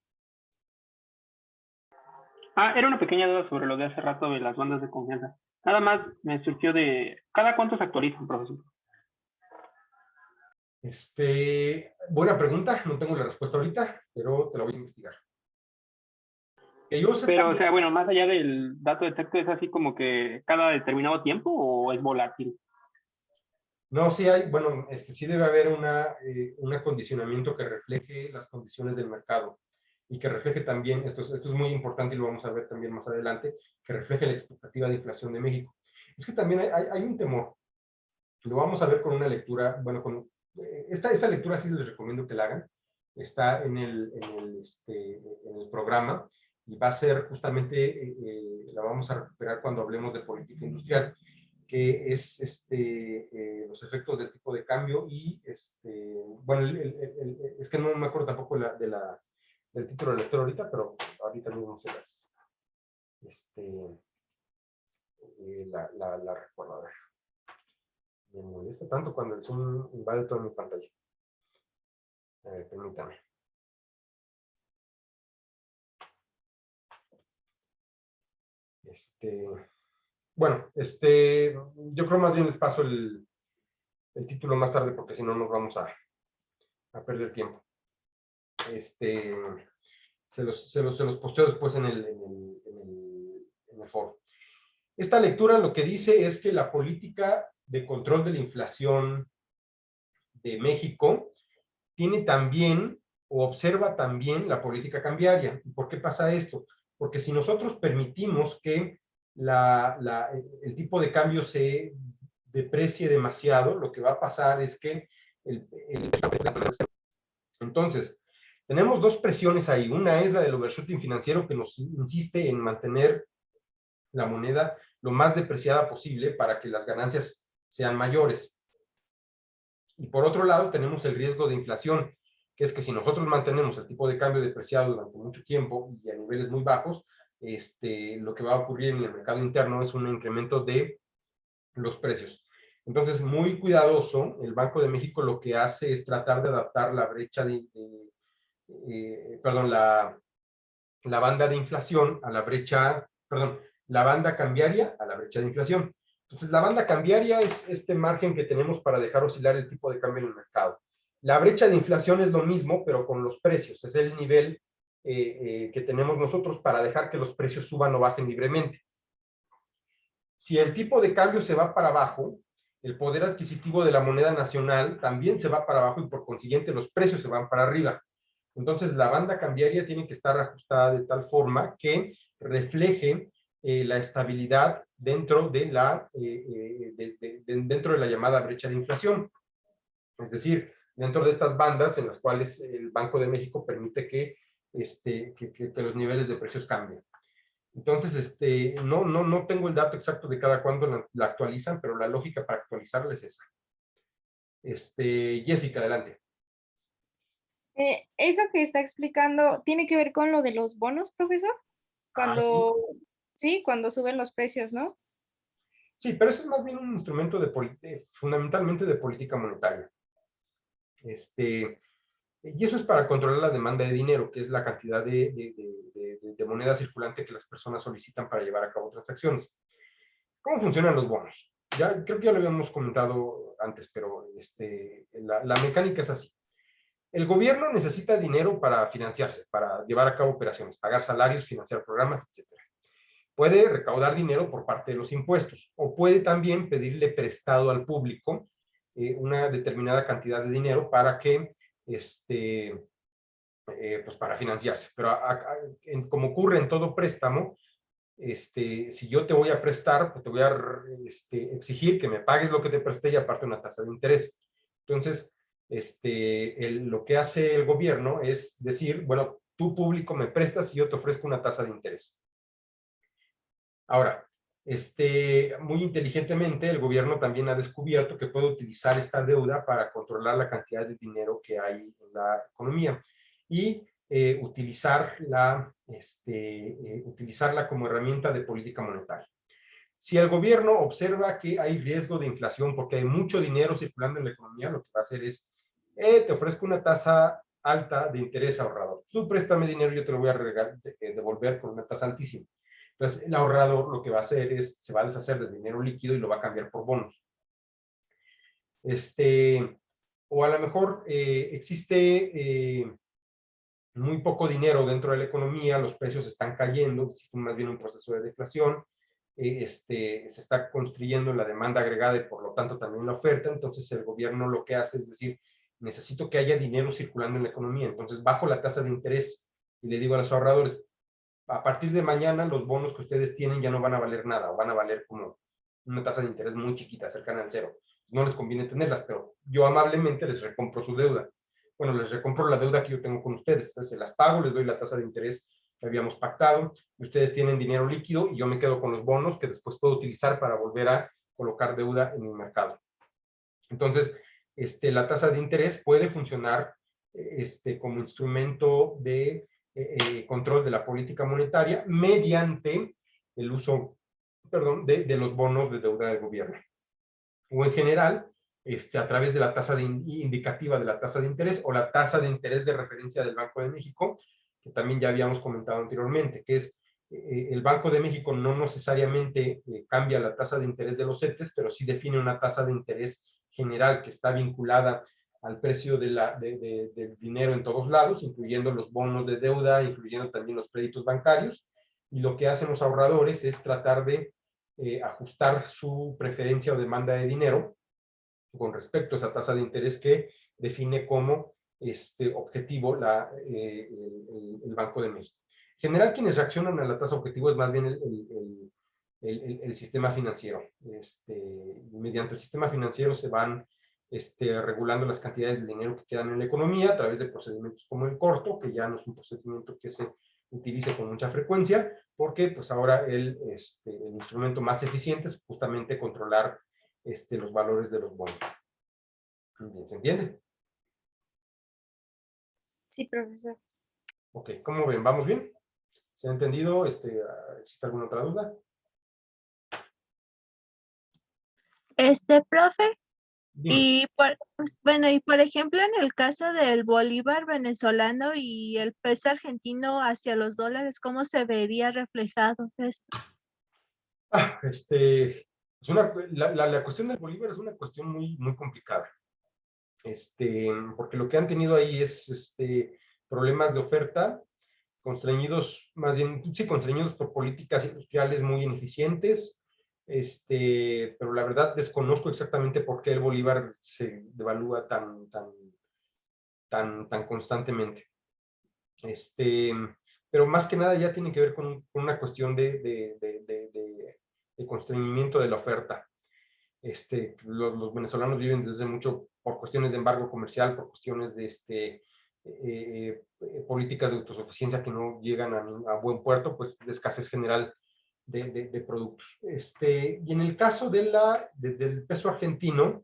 Era una pequeña duda sobre lo de hace rato de las bandas de confianza. Nada más me surgió de, ¿cada cuánto se actualizan, profesor? Buena pregunta, no tengo la respuesta ahorita, pero te la voy a investigar. Pero, o sea, bueno, más allá del dato de texto, ¿es así como que cada determinado tiempo o es volátil? No, sí hay, bueno, sí debe haber un acondicionamiento que refleje las condiciones del mercado y que refleje también, esto es muy importante y lo vamos a ver también más adelante, que refleje la expectativa de inflación de México. Es que también hay un temor, lo vamos a ver con una lectura, bueno, esta lectura sí les recomiendo que la hagan, está en el programa y va a ser justamente, la vamos a recuperar cuando hablemos de política industrial. que es los efectos del tipo de cambio y, bueno, es que no me acuerdo tampoco del título del lector ahorita, pero ahorita mismo se las, la recuerdo. A ver, me molesta tanto cuando el Zoom invade toda mi pantalla. Permítame. Bueno, yo creo más bien les paso el título más tarde porque si no nos vamos a perder tiempo. Se los posteo después en el foro. Esta lectura lo que dice es que la política de control de la inflación de México tiene también o observa también la política cambiaria. ¿Y por qué pasa esto? Porque si nosotros permitimos que el tipo de cambio se deprecie demasiado, lo que va a pasar es que entonces, tenemos dos presiones ahí. Una es la del overshooting financiero que nos insiste en mantener la moneda lo más depreciada posible para que las ganancias sean mayores. Y por otro lado, tenemos el riesgo de inflación, que es que si nosotros mantenemos el tipo de cambio depreciado durante mucho tiempo y a niveles muy bajos, lo que va a ocurrir en el mercado interno es un incremento de los precios. Entonces, muy cuidadoso, el Banco de México lo que hace es tratar de adaptar la brecha la banda de inflación a la brecha, la banda cambiaria a la brecha de inflación. Entonces, la banda cambiaria es este margen que tenemos para dejar oscilar el tipo de cambio en el mercado. La brecha de inflación es lo mismo, pero con los precios. Es el nivel que tenemos nosotros para dejar que los precios suban o bajen libremente. Si el tipo de cambio se va para abajo, el poder adquisitivo de la moneda nacional también se va para abajo y por consiguiente los precios se van para arriba. Entonces, la banda cambiaria tiene que estar ajustada de tal forma que refleje la estabilidad dentro de dentro de la llamada brecha de inflación. Es decir, dentro de estas bandas en las cuales el Banco de México permite que los niveles de precios cambien. Entonces, no tengo el dato exacto de cada cuándo la actualizan, pero la lógica para actualizarla es esa. Jessica, adelante. Eso que está explicando, ¿tiene que ver con lo de los bonos, profesor? Cuando, sí, cuando suben los precios, ¿no? Sí, pero eso es más bien un instrumento fundamentalmente de política monetaria. Y eso es para controlar la demanda de dinero, que es la cantidad de moneda circulante que las personas solicitan para llevar a cabo transacciones. ¿Cómo funcionan los bonos? Creo que ya lo habíamos comentado antes, pero la mecánica es así. El gobierno necesita dinero para financiarse, para llevar a cabo operaciones, pagar salarios, financiar programas, etc. Puede recaudar dinero por parte de los impuestos o puede también pedirle prestado al público una determinada cantidad de dinero para que, pues para financiarse. Pero como ocurre en todo préstamo, si yo te voy a prestar, pues te voy a exigir que me pagues lo que te presté y aparte una tasa de interés. Entonces, lo que hace el gobierno es decir, bueno, tú público me prestas y yo te ofrezco una tasa de interés. Ahora, muy inteligentemente el gobierno también ha descubierto que puede utilizar esta deuda para controlar la cantidad de dinero que hay en la economía y utilizarla como herramienta de política monetaria. Si el gobierno observa que hay riesgo de inflación porque hay mucho dinero circulando en la economía, lo que va a hacer es, te ofrezco una tasa alta de interés ahorrador. Tú préstame dinero y yo te lo voy a devolver con una tasa altísima. Entonces, el ahorrador lo que va a hacer es, se va a deshacer de dinero líquido y lo va a cambiar por bonos. O a lo mejor existe muy poco dinero dentro de la economía, los precios están cayendo, existe más bien un proceso de deflación, se está construyendo la demanda agregada y por lo tanto también la oferta, entonces el gobierno lo que hace es decir, necesito que haya dinero circulando en la economía, entonces bajo la tasa de interés y le digo a los ahorradores, a partir de mañana los bonos que ustedes tienen ya no van a valer nada, o van a valer como una tasa de interés muy chiquita, cercana al cero. No les conviene tenerlas, pero yo amablemente les recompro su deuda. Bueno, les recompro la deuda que yo tengo con ustedes, entonces se las pago, les doy la tasa de interés que habíamos pactado, ustedes tienen dinero líquido y yo me quedo con los bonos que después puedo utilizar para volver a colocar deuda en el mercado. Entonces, la tasa de interés puede funcionar como instrumento de control de la política monetaria mediante el uso, perdón, de los bonos de deuda del gobierno. O en general, a través de la tasa indicativa de la tasa de interés o la tasa de interés de referencia del Banco de México, que también ya habíamos comentado anteriormente, que es el Banco de México no necesariamente cambia la tasa de interés de los CETES, pero sí define una tasa de interés general que está vinculada al precio del dinero en todos lados, incluyendo los bonos de deuda, incluyendo también los créditos bancarios, y lo que hacen los ahorradores es tratar de ajustar su preferencia o demanda de dinero con respecto a esa tasa de interés que define como objetivo el Banco de México. En general, quienes reaccionan a la tasa objetivo es más bien el sistema financiero. Mediante el sistema financiero se van regulando las cantidades de dinero que quedan en la economía a través de procedimientos como el corto, que ya no es un procedimiento que se utilice con mucha frecuencia, porque pues ahora el instrumento más eficiente es justamente controlar los valores de los bonos. Bien, ¿se entiende? Sí, profesor. Ok, ¿cómo ven? ¿Vamos bien? ¿Se ha entendido? ¿Existe alguna otra duda? Profe, Dime. y por ejemplo, en el caso del bolívar venezolano y el peso argentino hacia los dólares, ¿cómo se vería reflejado esto? La cuestión del bolívar es una cuestión muy, muy complicada. Porque lo que han tenido ahí es problemas de oferta, constreñidos, más bien, sí, constreñidos por políticas industriales muy ineficientes, pero la verdad desconozco exactamente por qué el bolívar se devalúa tan constantemente. Pero más que nada ya tiene que ver con una cuestión de constreñimiento de la oferta. Los venezolanos viven desde mucho por cuestiones de embargo comercial, por cuestiones de políticas de autosuficiencia que no llegan a buen puerto, pues de escasez general de productos. Y en el caso del peso argentino,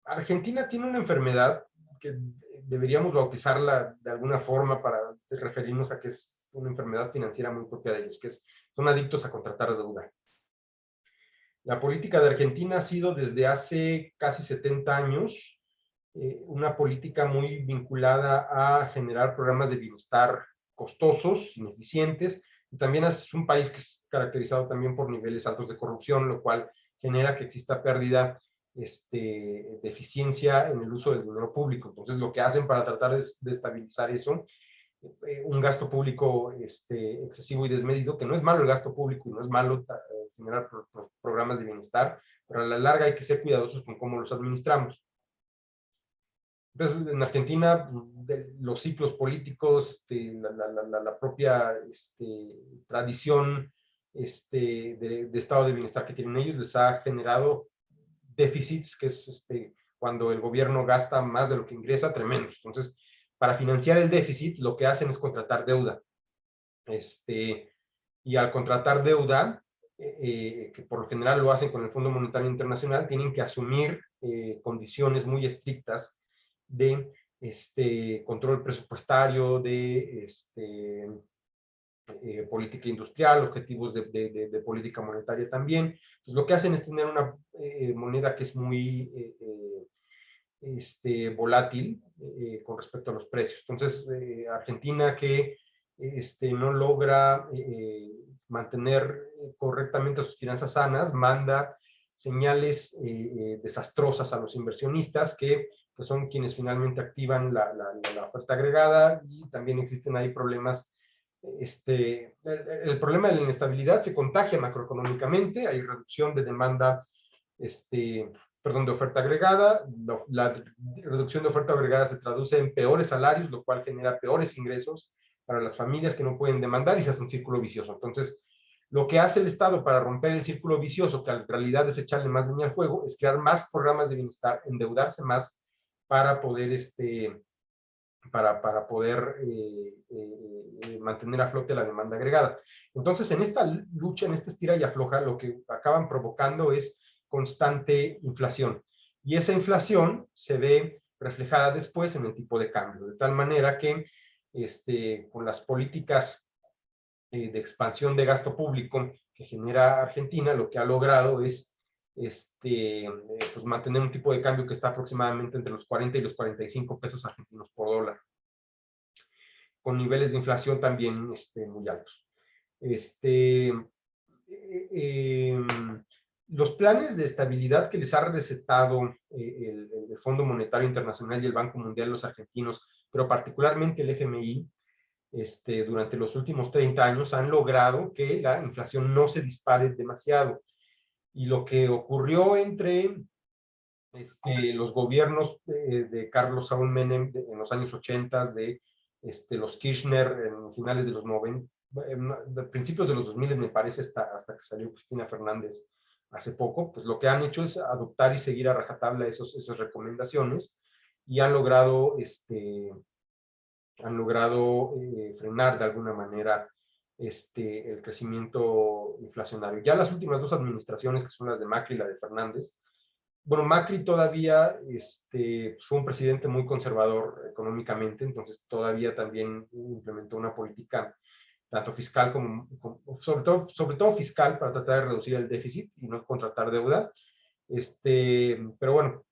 Argentina tiene una enfermedad que deberíamos bautizarla de alguna forma para referirnos a que es una enfermedad financiera muy propia de ellos, que son adictos a contratar deuda. La política de Argentina ha sido desde hace casi 70 años una política muy vinculada a generar programas de bienestar costosos, ineficientes, y también es un país que es caracterizado también por niveles altos de corrupción, lo cual genera que exista pérdida de eficiencia en el uso del dinero público. Entonces, lo que hacen para tratar de estabilizar eso, un gasto público excesivo y desmedido, que no es malo el gasto público y no es malo generar programas de bienestar, pero a la larga hay que ser cuidadosos con cómo los administramos. Entonces, en Argentina, los ciclos políticos, la propia tradición de estado de bienestar que tienen ellos, les ha generado déficits, que es cuando el gobierno gasta más de lo que ingresa, tremendos. Entonces, para financiar el déficit, lo que hacen es contratar deuda. Y al contratar deuda, que por lo general lo hacen con el Fondo Monetario Internacional, tienen que asumir condiciones muy estrictas de control presupuestario, de política industrial, objetivos de política monetaria también. Entonces, lo que hacen es tener una moneda que es muy volátil con respecto a los precios. Entonces, Argentina que no logra mantener correctamente sus finanzas sanas, manda señales desastrosas a los inversionistas que pues, son quienes finalmente activan la oferta agregada, y también existen ahí problemas. El problema de la inestabilidad se contagia macroeconómicamente, hay reducción de demanda, de oferta agregada, la reducción de oferta agregada se traduce en peores salarios, lo cual genera peores ingresos para las familias que no pueden demandar y se hace un círculo vicioso. Entonces, lo que hace el Estado para romper el círculo vicioso, que en realidad es echarle más leña al fuego, es crear más programas de bienestar, endeudarse más para poder para poder mantener a flote la demanda agregada. Entonces, en esta lucha, en esta estira y afloja, lo que acaban provocando es constante inflación. Y esa inflación se ve reflejada después en el tipo de cambio, de tal manera que con las políticas de expansión de gasto público que genera Argentina, lo que ha logrado es pues mantener un tipo de cambio que está aproximadamente entre los 40 y los 45 pesos argentinos por dólar, con niveles de inflación también muy altos. Los planes de estabilidad que les ha recetado el Fondo Monetario Internacional y el Banco Mundial los argentinos, pero particularmente el FMI, durante los últimos 30 años han logrado que la inflación no se dispare demasiado. Y lo que ocurrió entre los gobiernos de Carlos Saúl Menem en los años 80, de los Kirchner en finales de los 90, principios de los 2000 me parece, hasta que salió Cristina Fernández hace poco, pues lo que han hecho es adoptar y seguir a rajatabla esas recomendaciones y han logrado frenar de alguna manera el crecimiento inflacionario. Ya las últimas dos administraciones, que son las de Macri y la de Fernández, bueno, Macri todavía fue un presidente muy conservador económicamente, entonces todavía también implementó una política tanto fiscal como sobre todo fiscal, para tratar de reducir el déficit y no contratar deuda. Pero bueno,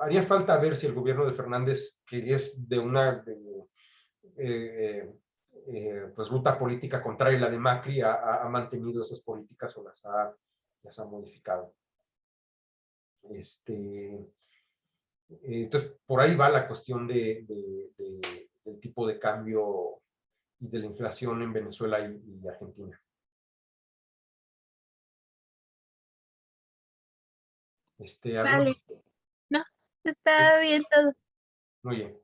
haría falta ver si el gobierno de Fernández, que es de una pues ruta política contraria a la de Macri, ha mantenido esas políticas o las ha modificado. Entonces, por ahí va la cuestión del tipo de cambio y de la inflación en Venezuela y Argentina. Vale. No, está bien todo. Muy bien.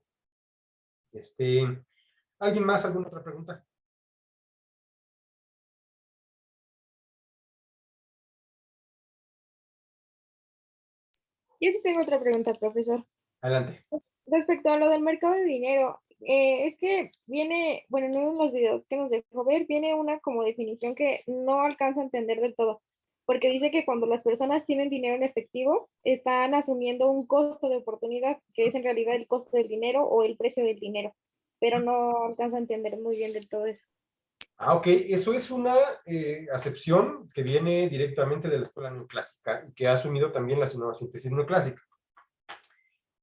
¿Alguien más? ¿Alguna otra pregunta? Yo sí tengo otra pregunta, profesor. Adelante. Respecto a lo del mercado de dinero, es que viene, bueno, en uno de los videos que nos dejó ver, viene una como definición que no alcanzo a entender del todo, porque dice que cuando las personas tienen dinero en efectivo, están asumiendo un costo de oportunidad, que es en realidad el costo del dinero o el precio del dinero, pero no alcanzo a entender muy bien del todo eso. Ok, eso es una acepción que viene directamente de la escuela neoclásica y que ha asumido también la nueva síntesis neoclásica.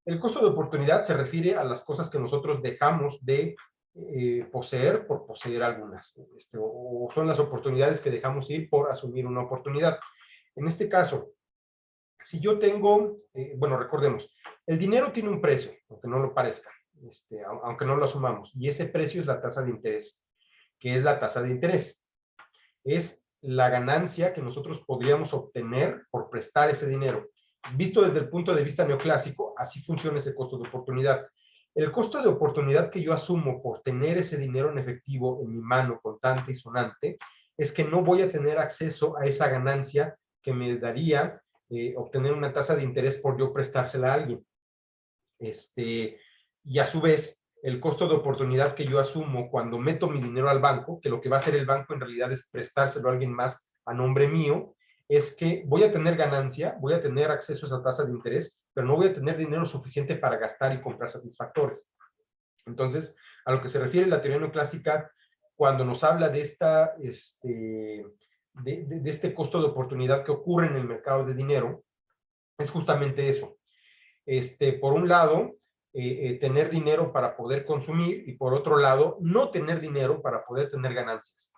El costo de oportunidad se refiere a las cosas que nosotros dejamos de poseer por poseer algunas, o son las oportunidades que dejamos ir por asumir una oportunidad. En este caso, si yo tengo, bueno, recordemos, el dinero tiene un precio, aunque no lo parezca, aunque no lo asumamos, y ese precio es la tasa de interés. ¿Qué es la tasa de interés? Es la ganancia que nosotros podríamos obtener por prestar ese dinero. Visto desde el punto de vista neoclásico, así funciona ese costo de oportunidad. El costo de oportunidad que yo asumo por tener ese dinero en efectivo en mi mano, contante y sonante, es que no voy a tener acceso a esa ganancia que me daría obtener una tasa de interés por yo prestársela a alguien. Y a su vez, el costo de oportunidad que yo asumo cuando meto mi dinero al banco, que lo que va a hacer el banco en realidad es prestárselo a alguien más a nombre mío, es que voy a tener ganancia, voy a tener acceso a esa tasa de interés, pero no voy a tener dinero suficiente para gastar y comprar satisfactores. Entonces, a lo que se refiere la teoría neoclásica, cuando nos habla de este costo de oportunidad que ocurre en el mercado de dinero, es justamente eso. Por un lado, tener dinero para poder consumir y por otro lado, no tener dinero para poder tener ganancias.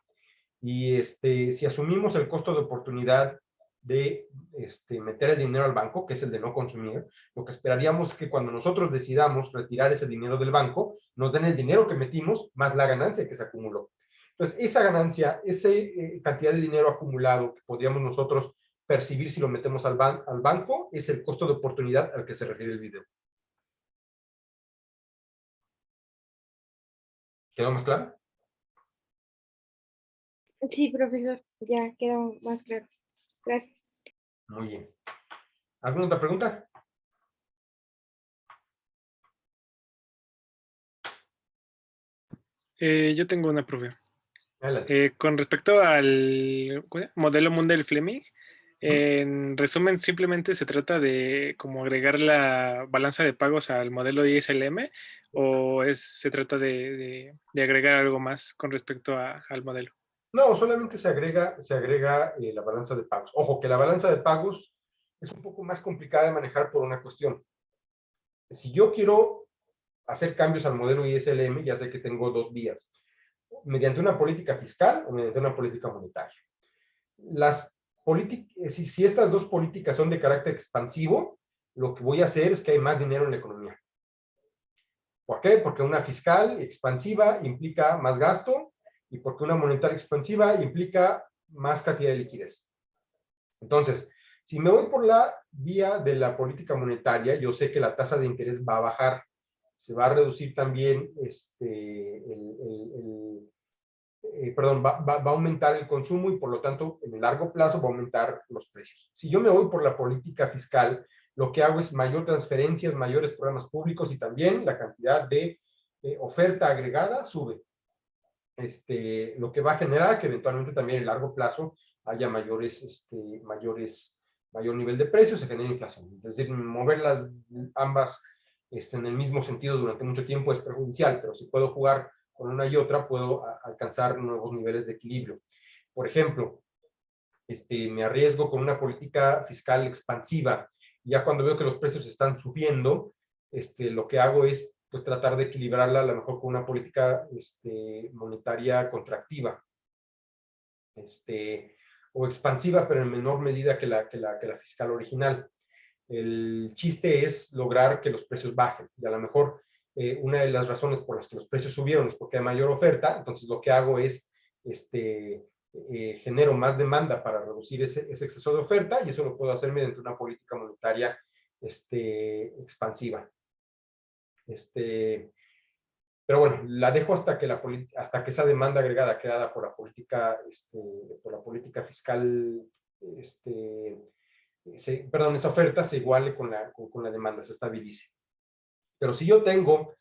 Y si asumimos el costo de oportunidad de meter el dinero al banco, que es el de no consumir, lo que esperaríamos es que cuando nosotros decidamos retirar ese dinero del banco, nos den el dinero que metimos más la ganancia que se acumuló. Entonces, esa ganancia, esa cantidad de dinero acumulado que podríamos nosotros percibir si lo metemos al banco, es el costo de oportunidad al que se refiere el video. ¿Quedó más claro? Sí, profesor, ya quedó más claro. Gracias. Muy bien. ¿Alguna otra pregunta? Yo tengo una prueba. Adelante. Con respecto al modelo Mundell-Fleming, Ujú. en resumen, simplemente se trata de como agregar la balanza de pagos al modelo ISLM, o se trata de agregar algo más con respecto al modelo. No, solamente se agrega la balanza de pagos. Ojo, que la balanza de pagos es un poco más complicada de manejar por una cuestión. Si yo quiero hacer cambios al modelo ISLM, ya sé que tengo dos vías, mediante una política fiscal o mediante una política monetaria. Si estas dos políticas son de carácter expansivo, lo que voy a hacer es que hay más dinero en la economía. ¿Por qué? Porque una fiscal expansiva implica más gasto y porque una monetaria expansiva implica más cantidad de liquidez. Entonces, si me voy por la vía de la política monetaria, yo sé que la tasa de interés va a bajar. Se va a reducir también, va a aumentar el consumo y por lo tanto en el largo plazo va a aumentar los precios. Si yo me voy por la política fiscal, lo que hago es mayor transferencias, mayores programas públicos y también la cantidad de oferta agregada sube. Lo que va a generar que eventualmente también en el largo plazo haya mayor nivel de precios, se genera inflación. Es decir, moverlas ambas en el mismo sentido durante mucho tiempo es perjudicial, pero si puedo jugar con una y otra, puedo alcanzar nuevos niveles de equilibrio. Por ejemplo, me arriesgo con una política fiscal expansiva. Ya cuando veo que los precios están subiendo, lo que hago es pues tratar de equilibrarla a lo mejor con una política monetaria contractiva. O expansiva, pero en menor medida que la fiscal original. El chiste es lograr que los precios bajen. Y a lo mejor una de las razones por las que los precios subieron es porque hay mayor oferta, entonces lo que hago es genero más demanda para reducir ese exceso de oferta y eso lo puedo hacer mediante una política monetaria expansiva. Pero bueno, la dejo hasta que esa demanda agregada creada por la política fiscal, esa oferta se iguale con la demanda, se estabilice. Pero si yo tengo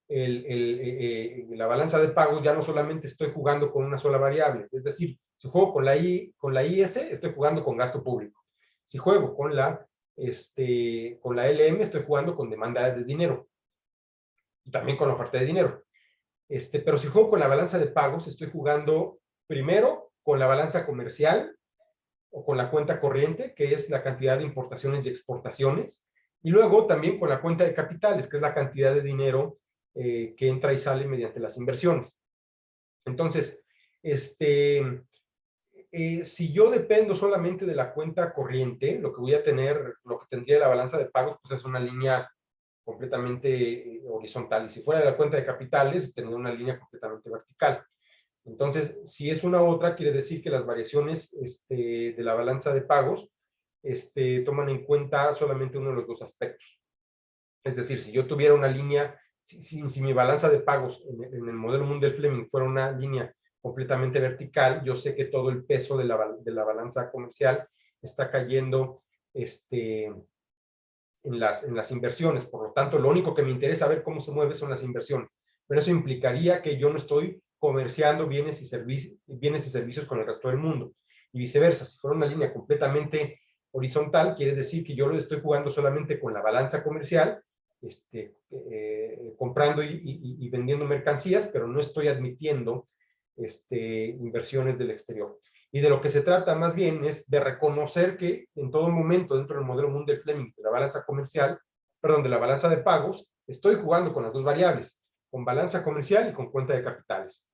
la balanza de pagos, ya no solamente estoy jugando con una sola variable, es decir, si juego con la IS, estoy jugando con gasto público. Si juego con la LM, estoy jugando con demanda de dinero y también con oferta de dinero. Pero si juego con la balanza de pagos, estoy jugando primero con la balanza comercial o con la cuenta corriente, que es la cantidad de importaciones y exportaciones, y luego también con la cuenta de capitales, que es la cantidad de dinero que entra y sale mediante las inversiones. Entonces, si yo dependo solamente de la cuenta corriente, lo que tendría la balanza de pagos, pues es una línea completamente horizontal, y si fuera de la cuenta de capitales, tendría una línea completamente vertical. Entonces, si es una u otra, quiere decir que las variaciones de la balanza de pagos toman en cuenta solamente uno de los dos aspectos. Es decir, si yo tuviera una línea, si mi balanza de pagos en el modelo Mundell-Fleming fuera una línea completamente vertical, yo sé que todo el peso de la balanza comercial está cayendo en las inversiones. Por lo tanto, lo único que me interesa ver cómo se mueve son las inversiones. Pero eso implicaría que yo no estoy comerciando bienes y servicios con el resto del mundo. Y viceversa, si fuera una línea completamente horizontal, quiere decir que yo lo estoy jugando solamente con la balanza comercial, comprando y vendiendo mercancías, pero no estoy admitiendo inversiones del exterior. Y de lo que se trata más bien es de reconocer que en todo momento dentro del modelo Mundell-Fleming de la balanza comercial, perdón, de la balanza de pagos, estoy jugando con las dos variables, con balanza comercial y con cuenta de capitales.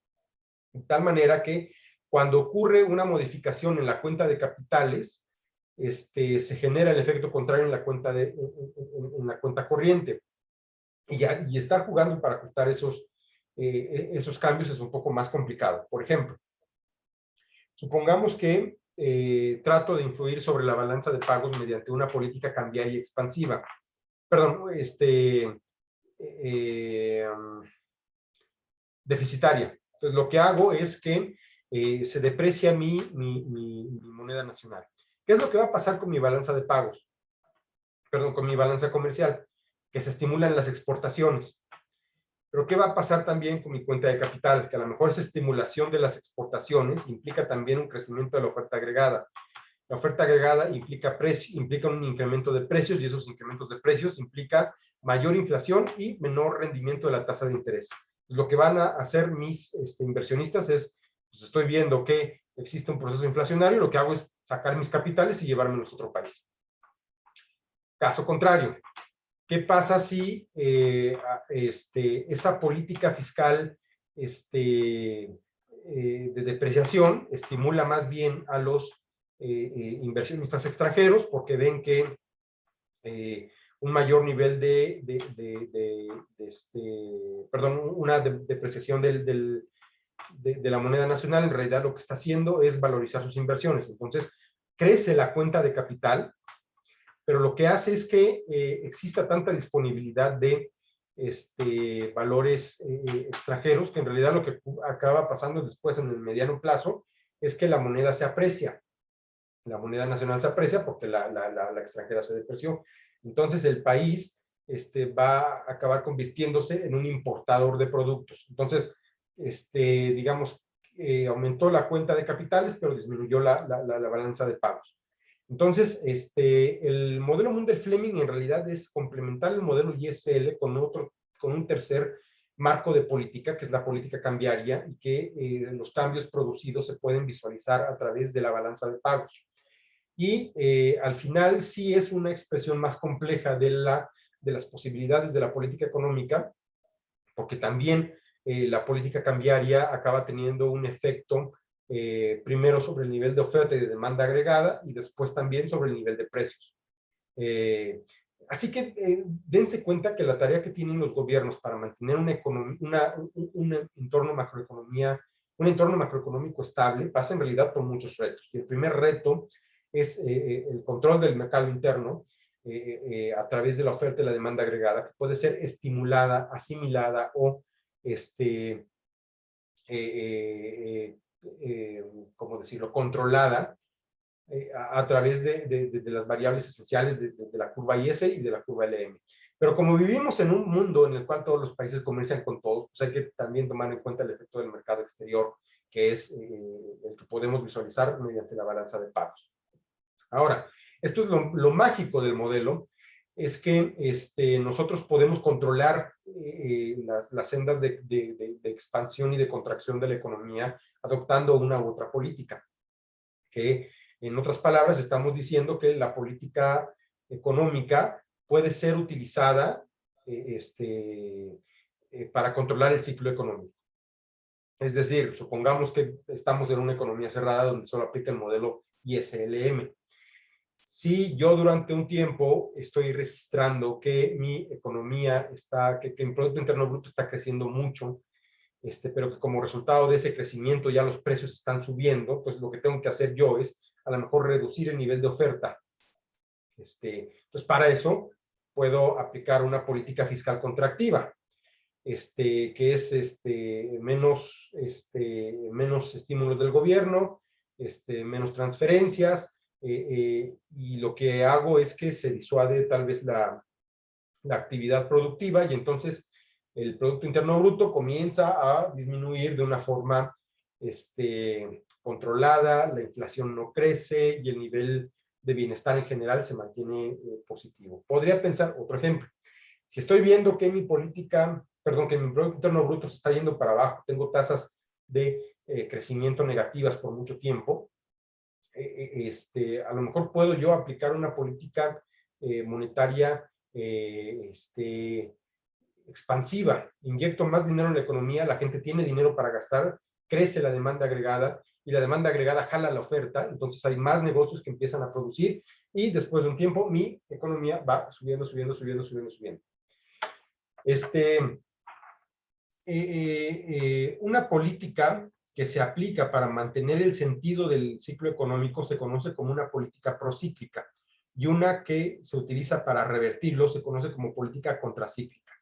De tal manera que cuando ocurre una modificación en la cuenta de capitales, se genera el efecto contrario en la cuenta corriente. Y estar jugando para ajustar esos cambios es un poco más complicado. Por ejemplo, supongamos que trato de influir sobre la balanza de pagos mediante una política cambiaria expansiva. Perdón, deficitaria. Entonces, lo que hago es que se deprecia mi moneda nacional. ¿Qué es lo que va a pasar con mi balanza de pagos? Perdón, con mi balanza comercial, que se estimulan las exportaciones. Pero ¿qué va a pasar también con mi cuenta de capital? Que a lo mejor esa estimulación de las exportaciones implica también un crecimiento de la oferta agregada. La oferta agregada implica un incremento de precios, y esos incrementos de precios implica mayor inflación y menor rendimiento de la tasa de interés. Pues lo que van a hacer mis inversionistas es, pues estoy viendo que existe un proceso inflacionario, lo que hago es sacar mis capitales y llevármelos a otro país. Caso contrario, ¿qué pasa si esa política fiscal de depreciación estimula más bien a los inversionistas extranjeros, porque ven que un mayor nivel una depreciación de la moneda nacional, en realidad lo que está haciendo es valorizar sus inversiones? Entonces, crece la cuenta de capital, pero lo que hace es que exista tanta disponibilidad de valores extranjeros, que en realidad lo que acaba pasando después en el mediano plazo es que la moneda se aprecia. La moneda nacional se aprecia porque la extranjera se depreció. Entonces el país va a acabar convirtiéndose en un importador de productos. Entonces, digamos, aumentó la cuenta de capitales, pero disminuyó la balanza de pagos. Entonces, el modelo Mundell-Fleming en realidad es complementar el modelo ISL con un tercer marco de política, que es la política cambiaria, y que los cambios producidos se pueden visualizar a través de la balanza de pagos. Y al final sí es una expresión más compleja de las posibilidades de la política económica, porque también la política cambiaria acaba teniendo un efecto primero sobre el nivel de oferta y de demanda agregada, y después también sobre el nivel de precios. Así que dense cuenta que la tarea que tienen los gobiernos para mantener un entorno macroeconómico estable pasa en realidad por muchos retos. Y el primer reto es el control del mercado interno a través de la oferta y la demanda agregada, que puede ser estimulada, asimilada o ¿cómo decirlo?, controlada a través de las variables esenciales de la curva IS y de la curva LM. Pero como vivimos en un mundo en el cual todos los países comercian con todos, pues hay que también tomar en cuenta el efecto del mercado exterior, que es el que podemos visualizar mediante la balanza de pagos. Ahora, esto es lo mágico del modelo, es que nosotros podemos controlar las sendas de expansión y de contracción de la economía adoptando una u otra política. Que, en otras palabras, estamos diciendo que la política económica puede ser utilizada para controlar el ciclo económico. Es decir, supongamos que estamos en una economía cerrada donde solo aplica el modelo ISLM. Si yo durante un tiempo estoy registrando que mi economía que mi Producto Interno Bruto está creciendo mucho, pero que como resultado de ese crecimiento ya los precios están subiendo, pues lo que tengo que hacer yo es a lo mejor reducir el nivel de oferta. Entonces, para eso puedo aplicar una política fiscal contractiva, que es menos estímulos del gobierno, menos transferencias, y lo que hago es que se disuade tal vez la actividad productiva, y entonces el Producto Interno Bruto comienza a disminuir de una forma controlada, la inflación no crece y el nivel de bienestar en general se mantiene positivo. Podría pensar otro ejemplo. Si estoy viendo que mi Producto Interno Bruto se está yendo para abajo, tengo tasas de crecimiento negativas por mucho tiempo, a lo mejor puedo yo aplicar una política monetaria expansiva. Inyecto más dinero en la economía, la gente tiene dinero para gastar, crece la demanda agregada, y la demanda agregada jala la oferta, entonces hay más negocios que empiezan a producir, y después de un tiempo mi economía va subiendo. Una política que se aplica para mantener el sentido del ciclo económico se conoce como una política procíclica, y una que se utiliza para revertirlo se conoce como política contracíclica.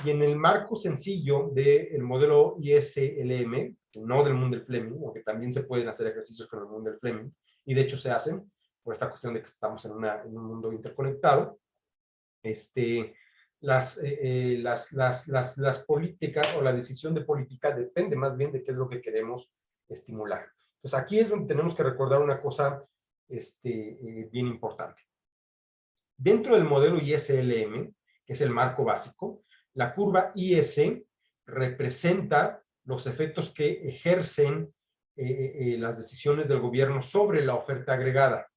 Y en el marco sencillo del modelo ISLM, no del Mundell-Fleming, aunque también se pueden hacer ejercicios con el Mundell-Fleming, y de hecho se hacen, por esta cuestión de que estamos en un mundo interconectado, las políticas o la decisión de política depende más bien de qué es lo que queremos estimular. Entonces aquí es donde tenemos que recordar una cosa bien importante. Dentro del modelo ISLM, que es el marco básico, la curva IS representa los efectos que ejercen las decisiones del gobierno sobre la oferta agregada.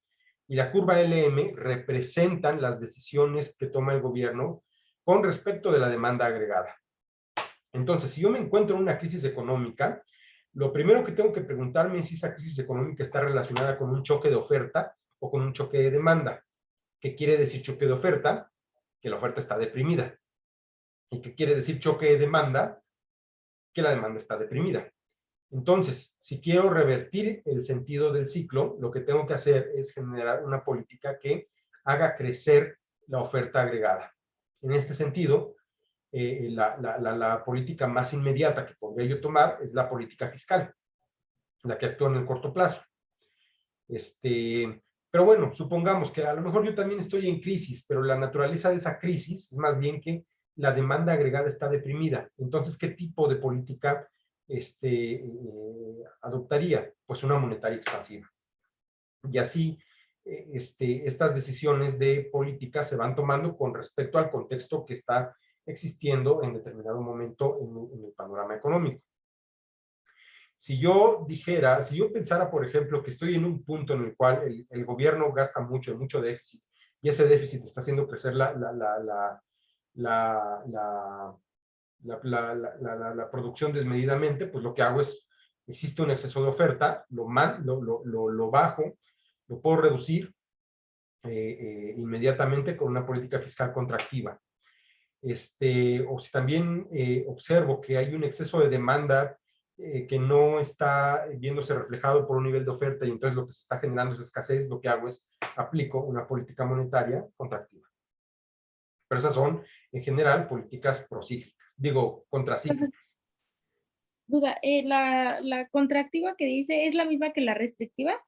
Y la curva LM representan las decisiones que toma el gobierno con respecto de la demanda agregada. Entonces, si yo me encuentro en una crisis económica, lo primero que tengo que preguntarme es si esa crisis económica está relacionada con un choque de oferta o con un choque de demanda. ¿Qué quiere decir choque de oferta? Que la oferta está deprimida. ¿Y qué quiere decir choque de demanda? Que la demanda está deprimida. Entonces, si quiero revertir el sentido del ciclo, lo que tengo que hacer es generar una política que haga crecer la oferta agregada. En este sentido, la política más inmediata que podría yo tomar es la política fiscal, la que actúa en el corto plazo. Pero bueno, supongamos que a lo mejor yo también estoy en crisis, pero la naturaleza de esa crisis es más bien que la demanda agregada está deprimida. Entonces, ¿qué tipo de política adoptaría? Pues una monetaria expansiva. Y así, estas decisiones de política se van tomando con respecto al contexto que está existiendo en determinado momento en el panorama económico. Si yo pensara, por ejemplo, que estoy en un punto en el cual el gobierno gasta mucho déficit, y ese déficit está haciendo crecer la producción desmedidamente, pues lo que hago es, existe un exceso de oferta, lo bajo, lo puedo reducir inmediatamente con una política fiscal contractiva. O si también observo que hay un exceso de demanda que no está viéndose reflejado por un nivel de oferta y entonces lo que se está generando es escasez, lo que hago es aplico una política monetaria contractiva. Pero esas son, en general, políticas procíclicas, contracíclicas. Duda, la contractiva que dice, ¿es la misma que la restrictiva?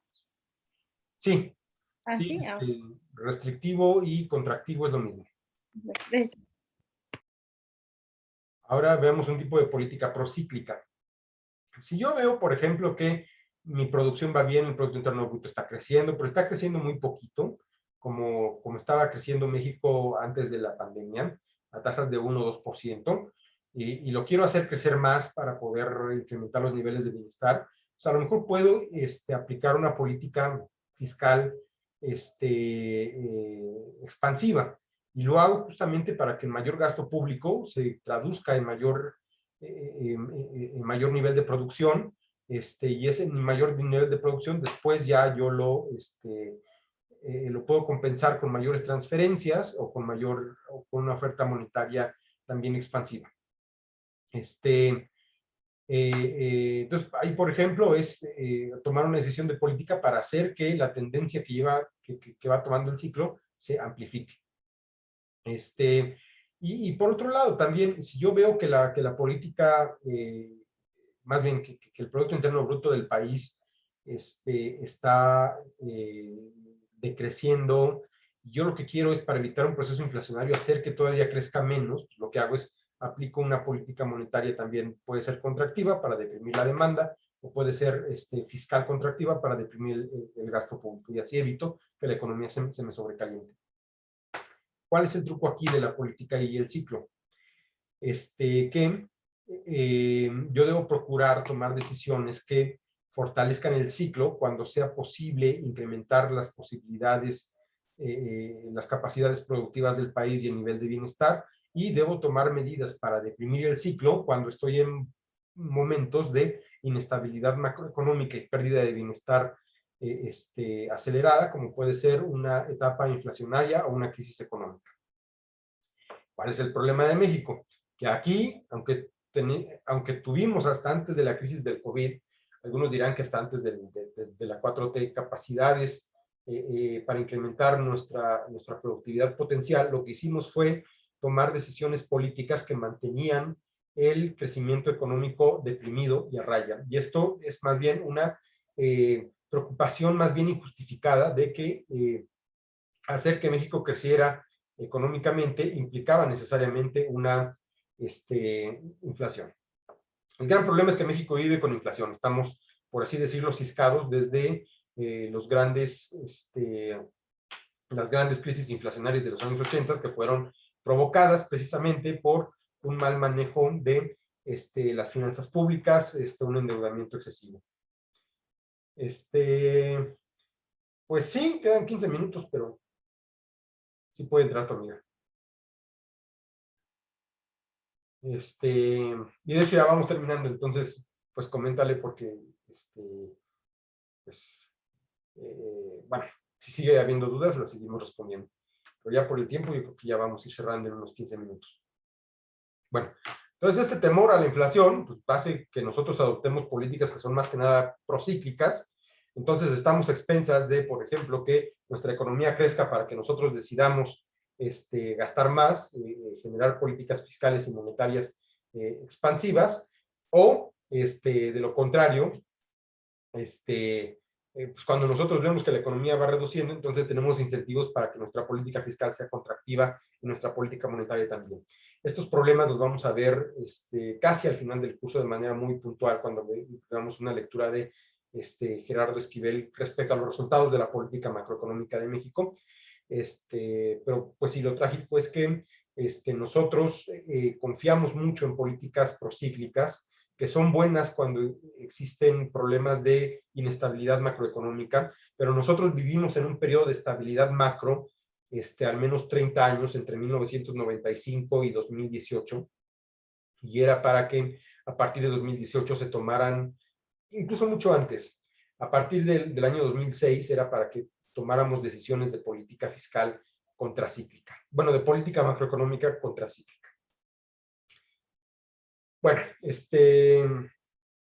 Sí. ¿Ah, sí, sí? Restrictivo y contractivo es lo mismo. Ahora veamos un tipo de política procíclica. Si yo veo, por ejemplo, que mi producción va bien, el Producto Interno Bruto está creciendo, pero está creciendo muy poquito, como estaba creciendo México antes de la pandemia, a tasas de 1 o 2%, y lo quiero hacer crecer más para poder incrementar los niveles de bienestar, pues a lo mejor puedo aplicar una política fiscal expansiva, y lo hago justamente para que el mayor gasto público se traduzca en mayor nivel de producción, y ese mayor nivel de producción después ya yo lo puedo compensar con mayores transferencias o con una oferta monetaria también expansiva. Entonces, ahí, por ejemplo, es tomar una decisión de política para hacer que la tendencia que va tomando el ciclo se amplifique. Y por otro lado, también, si yo veo que la política, más bien que el Producto Interno Bruto del país está decreciendo, yo lo que quiero es, para evitar un proceso inflacionario, hacer que todavía crezca menos, lo que hago es aplico una política monetaria también, puede ser contractiva para deprimir la demanda, o puede ser fiscal contractiva para deprimir el gasto público, y así evito que la economía se me sobrecaliente. ¿Cuál es el truco aquí de la política y el ciclo? Que yo debo procurar tomar decisiones que fortalezcan el ciclo cuando sea posible incrementar las posibilidades, las capacidades productivas del país y el nivel de bienestar, y debo tomar medidas para deprimir el ciclo cuando estoy en momentos de inestabilidad macroeconómica y pérdida de bienestar acelerada, como puede ser una etapa inflacionaria o una crisis económica. ¿Cuál es el problema de México? Que aquí, aunque tuvimos hasta antes de la crisis del COVID, algunos dirán que hasta antes de la 4T, capacidades para incrementar nuestra productividad potencial, lo que hicimos fue tomar decisiones políticas que mantenían el crecimiento económico deprimido y a raya. Y esto es más bien una preocupación más bien injustificada de que hacer que México creciera económicamente implicaba necesariamente una inflación. El gran problema es que México vive con inflación. Estamos, por así decirlo, ciscados desde las grandes crisis inflacionarias de los años 80 que fueron provocadas precisamente por un mal manejo de las finanzas públicas, un endeudamiento excesivo. Pues sí, quedan 15 minutos, pero sí puede entrar tu amiga. Y de hecho ya vamos terminando, entonces, pues coméntale porque, bueno, si sigue habiendo dudas, las seguimos respondiendo. Pero ya por el tiempo, yo creo que ya vamos a ir cerrando en unos 15 minutos. Bueno, entonces este temor a la inflación, pues hace que nosotros adoptemos políticas que son más que nada procíclicas. Entonces estamos a expensas de, por ejemplo, que nuestra economía crezca para que nosotros decidamos gastar más, generar políticas fiscales y monetarias expansivas, o de lo contrario, pues cuando nosotros vemos que la economía va reduciendo, entonces tenemos incentivos para que nuestra política fiscal sea contractiva y nuestra política monetaria también. Estos problemas los vamos a ver casi al final del curso de manera muy puntual cuando veamos una lectura de Gerardo Esquivel respecto a los resultados de la política macroeconómica de México. Pero pues sí, lo trágico es que nosotros confiamos mucho en políticas procíclicas que son buenas cuando existen problemas de inestabilidad macroeconómica, pero nosotros vivimos en un periodo de estabilidad macro, al menos 30 años, entre 1995 y 2018, y era para que a partir de 2018 se tomaran, incluso mucho antes, a partir del año 2006 era para que tomáramos decisiones de política fiscal contracíclica, bueno, de política macroeconómica contracíclica. Bueno,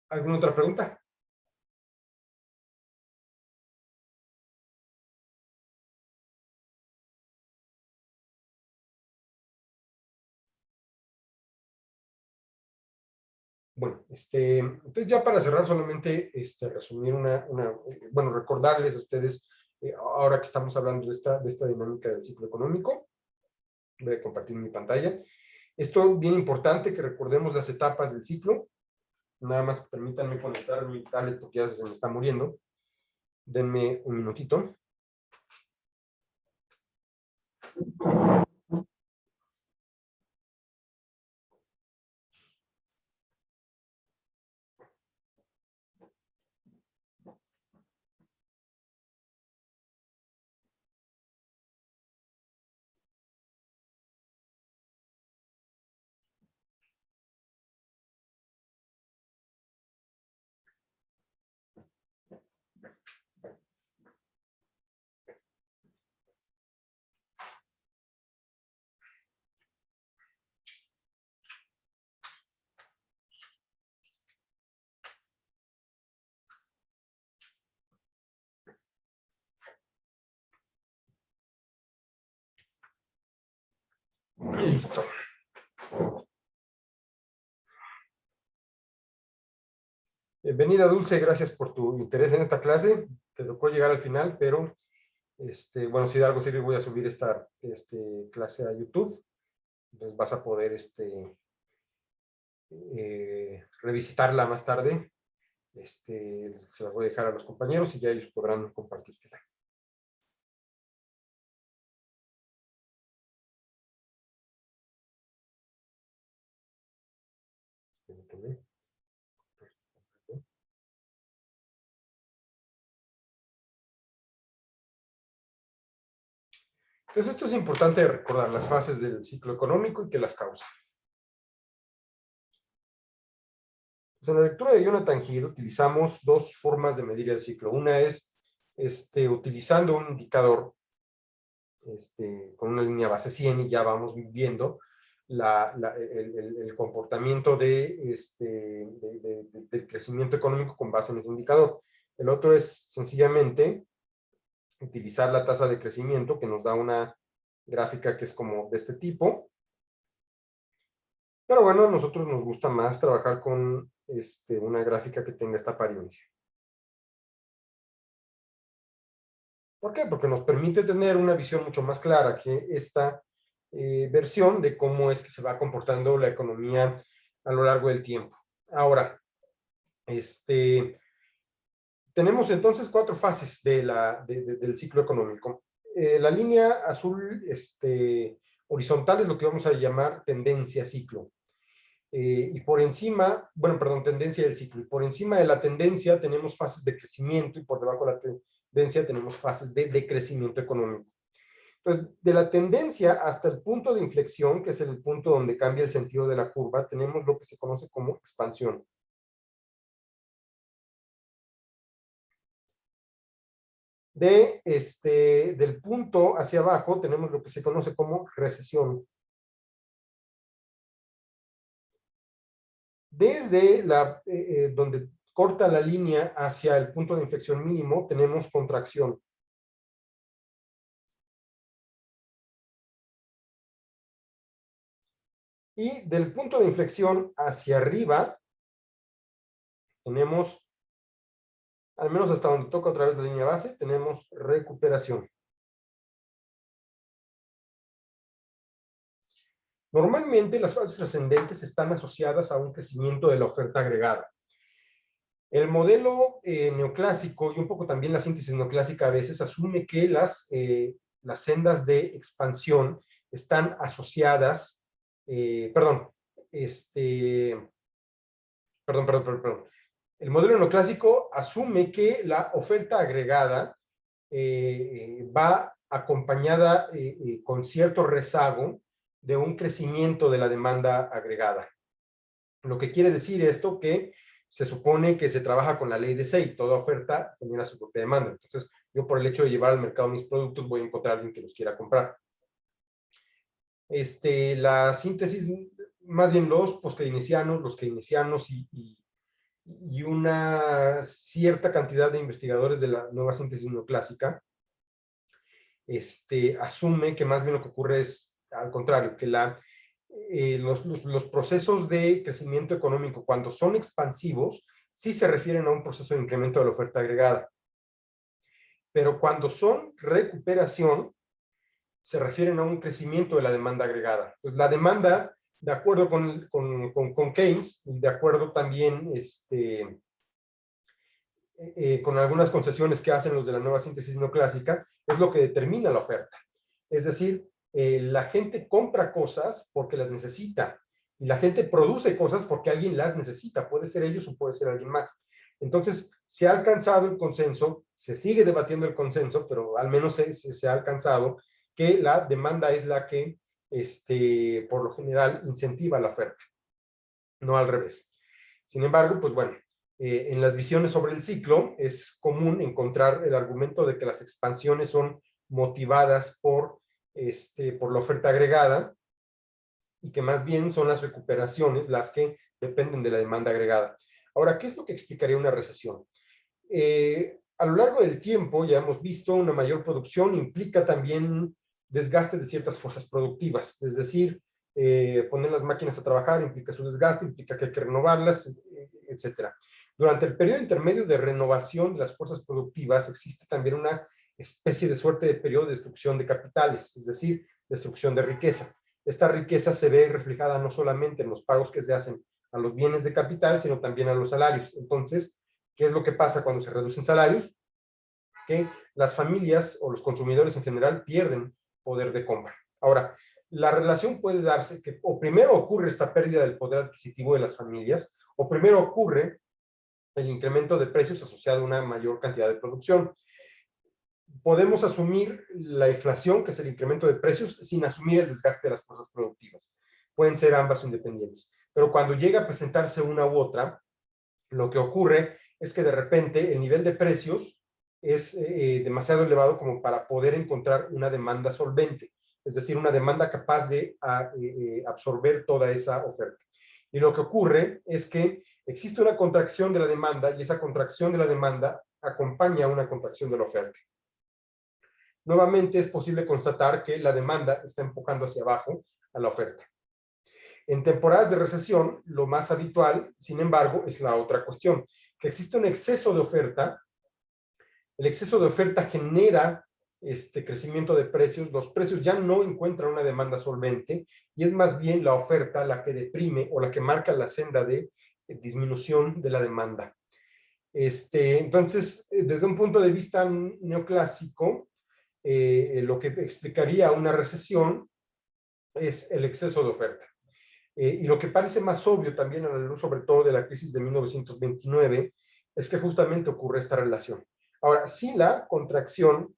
¿alguna otra pregunta? Bueno, entonces ya para cerrar solamente resumir bueno, recordarles a ustedes, ahora que estamos hablando de esta dinámica del ciclo económico, voy a compartir mi pantalla. Esto bien importante que recordemos las etapas del ciclo. Nada más permítanme conectar mi tablet porque ya se me está muriendo. Denme un minutito. Listo. Bienvenida, Dulce, gracias por tu interés en esta clase. Te tocó llegar al final, pero bueno, si de algo sirve voy a subir esta clase a YouTube. Entonces vas a poder revisitarla más tarde. Se las voy a dejar a los compañeros y ya ellos podrán compartírtela. Entonces esto es importante recordar, las fases del ciclo económico y que las causa. Pues en la lectura de Jonathan Hill utilizamos dos formas de medir el ciclo. Una es utilizando un indicador con una línea base 100 y ya vamos viendo el comportamiento del crecimiento económico con base en ese indicador. El otro es sencillamente utilizar la tasa de crecimiento que nos da una gráfica que es como de este tipo. Pero bueno, a nosotros nos gusta más trabajar con una gráfica que tenga esta apariencia. ¿Por qué? Porque nos permite tener una visión mucho más clara que esta versión de cómo es que se va comportando la economía a lo largo del tiempo. Ahora, tenemos entonces 4 fases del ciclo económico. La línea azul horizontal es lo que vamos a llamar tendencia ciclo. Y por encima, bueno, perdón, tendencia del ciclo. Y por encima de la tendencia tenemos fases de crecimiento y por debajo de la tendencia tenemos fases de decrecimiento económico. Entonces, de la tendencia hasta el punto de inflexión, que es el punto donde cambia el sentido de la curva, tenemos lo que se conoce como expansión. Del punto hacia abajo tenemos lo que se conoce como recesión. Desde donde corta la línea hacia el punto de inflexión mínimo, tenemos contracción. Y del punto de inflexión hacia arriba, tenemos, al menos hasta donde toca otra vez la línea base, tenemos recuperación. Normalmente las fases ascendentes están asociadas a un crecimiento de la oferta agregada. El modelo neoclásico y un poco también la síntesis neoclásica a veces asume que las sendas de expansión están asociadas, perdón. El modelo neoclásico asume que la oferta agregada va acompañada con cierto rezago de un crecimiento de la demanda agregada. Lo que quiere decir esto que se supone que se trabaja con la ley de Say, toda oferta genera su propia demanda. Entonces, yo por el hecho de llevar al mercado mis productos voy a encontrar a alguien que los quiera comprar. La síntesis, más bien los keynesianos y una cierta cantidad de investigadores de la nueva síntesis neoclásica asume que más bien lo que ocurre es al contrario, que los procesos de crecimiento económico, cuando son expansivos, sí se refieren a un proceso de incremento de la oferta agregada. Pero cuando son recuperación, se refieren a un crecimiento de la demanda agregada. Entonces, la demanda, de acuerdo con Keynes, y de acuerdo también con algunas concesiones que hacen los de la nueva síntesis neoclásica, es lo que determina la oferta. Es decir, la gente compra cosas porque las necesita y la gente produce cosas porque alguien las necesita, puede ser ellos o puede ser alguien más. Entonces, se ha alcanzado el consenso, se sigue debatiendo el consenso, pero al menos se ha alcanzado que la demanda es la que, por lo general, incentiva la oferta, no al revés. Sin embargo, pues bueno, en las visiones sobre el ciclo es común encontrar el argumento de que las expansiones son motivadas por la oferta agregada y que más bien son las recuperaciones las que dependen de la demanda agregada. Ahora, ¿qué es lo que explicaría una recesión? A lo largo del tiempo ya hemos visto una mayor producción implica también desgaste de ciertas fuerzas productivas, es decir, poner las máquinas a trabajar implica su desgaste, implica que hay que renovarlas, etc. Durante el periodo intermedio de renovación de las fuerzas productivas existe también una especie de suerte de periodo de destrucción de capitales, es decir, destrucción de riqueza. Esta riqueza se ve reflejada no solamente en los pagos que se hacen a los bienes de capital, sino también a los salarios. Entonces, ¿qué es lo que pasa cuando se reducen salarios? Que las familias o los consumidores en general pierden poder de compra. Ahora, la relación puede darse que o primero ocurre esta pérdida del poder adquisitivo de las familias, o primero ocurre el incremento de precios asociado a una mayor cantidad de producción. Podemos asumir la inflación, que es el incremento de precios, sin asumir el desgaste de las fuerzas productivas. Pueden ser ambas independientes. Pero cuando llega a presentarse una u otra, lo que ocurre es que de repente el nivel de precios es demasiado elevado como para poder encontrar una demanda solvente, es decir, una demanda capaz de absorber toda esa oferta. Y lo que ocurre es que existe una contracción de la demanda y esa contracción de la demanda acompaña a una contracción de la oferta. Nuevamente es posible constatar que la demanda está empujando hacia abajo a la oferta. En temporadas de recesión, lo más habitual, sin embargo, es la otra cuestión, que existe un exceso de oferta. El exceso de oferta genera crecimiento de precios, los precios ya no encuentran una demanda solvente y es más bien la oferta la que deprime o la que marca la senda de disminución de la demanda. Entonces, desde un punto de vista neoclásico, lo que explicaría una recesión es el exceso de oferta. Y lo que parece más obvio también a la luz sobre todo de la crisis de 1929 es que justamente ocurre esta relación. Ahora, si la contracción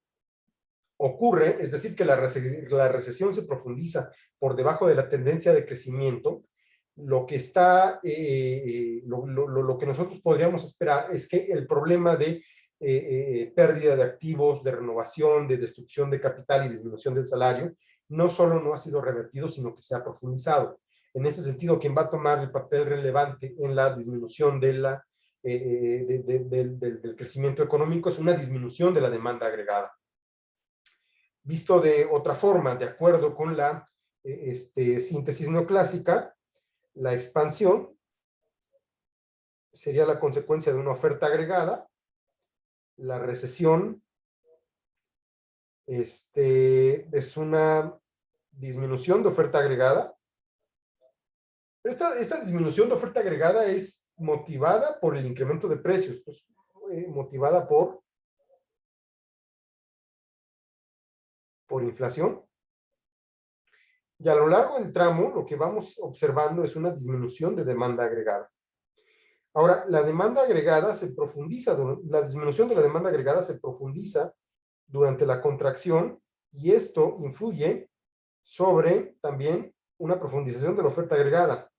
ocurre, es decir, que la recesión se profundiza por debajo de la tendencia de crecimiento, lo que está, lo que nosotros podríamos esperar es que el problema de pérdida de activos, de renovación, de destrucción de capital y disminución del salario, no solo no ha sido revertido, sino que se ha profundizado. En ese sentido, quien va a tomar el papel relevante en la disminución de del crecimiento económico es una disminución de la demanda agregada. Visto de otra forma, de acuerdo con la síntesis neoclásica, la expansión sería la consecuencia de una oferta agregada, la recesión es una disminución de oferta agregada. Pero esta disminución de oferta agregada es motivada por el incremento de precios, pues, motivada por inflación. Y a lo largo del tramo, lo que vamos observando es una disminución de demanda agregada. Ahora, la demanda agregada se profundiza, la disminución de la demanda agregada se profundiza durante la contracción y esto influye sobre también una profundización de la oferta agregada.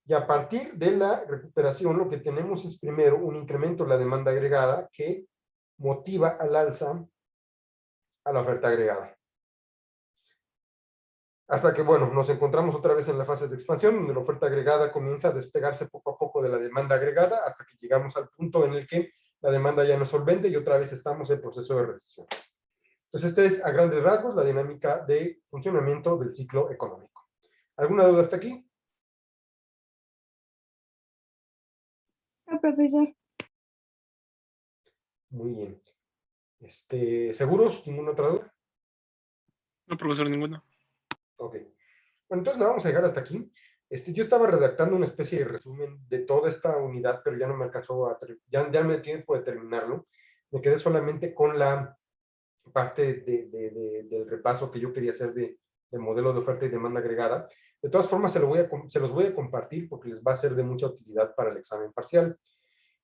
Y a partir de la recuperación, lo que tenemos es primero un incremento de la demanda agregada que motiva al alza a la oferta agregada. Hasta que, bueno, nos encontramos otra vez en la fase de expansión, donde la oferta agregada comienza a despegarse poco a poco de la demanda agregada, hasta que llegamos al punto en el que la demanda ya no es solvente y otra vez estamos en proceso de recesión. Entonces, esta es, a grandes rasgos, la dinámica de funcionamiento del ciclo económico. ¿Alguna duda hasta aquí? No, profesor. Muy bien. ¿Seguros? ¿Ninguna otra duda? No, profesor, ninguno. Ok. Bueno, entonces la vamos a dejar hasta aquí. Yo estaba redactando una especie de resumen de toda esta unidad, pero ya no me alcanzó ya me dio tiempo de terminarlo. Me quedé solamente con la parte del repaso que yo quería hacer de modelo de oferta y demanda agregada. De todas formas, se los voy a compartir porque les va a ser de mucha utilidad para el examen parcial.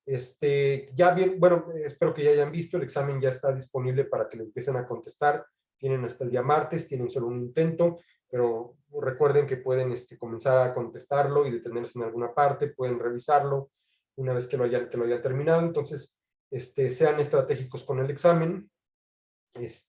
Ya bien, bueno, espero que ya hayan visto, el examen ya está disponible para que le empiecen a contestar. Tienen hasta el día martes, tienen solo un intento, pero recuerden que pueden comenzar a contestarlo y detenerse en alguna parte, pueden revisarlo una vez que lo hayan terminado. Entonces, sean estratégicos con el examen. Pues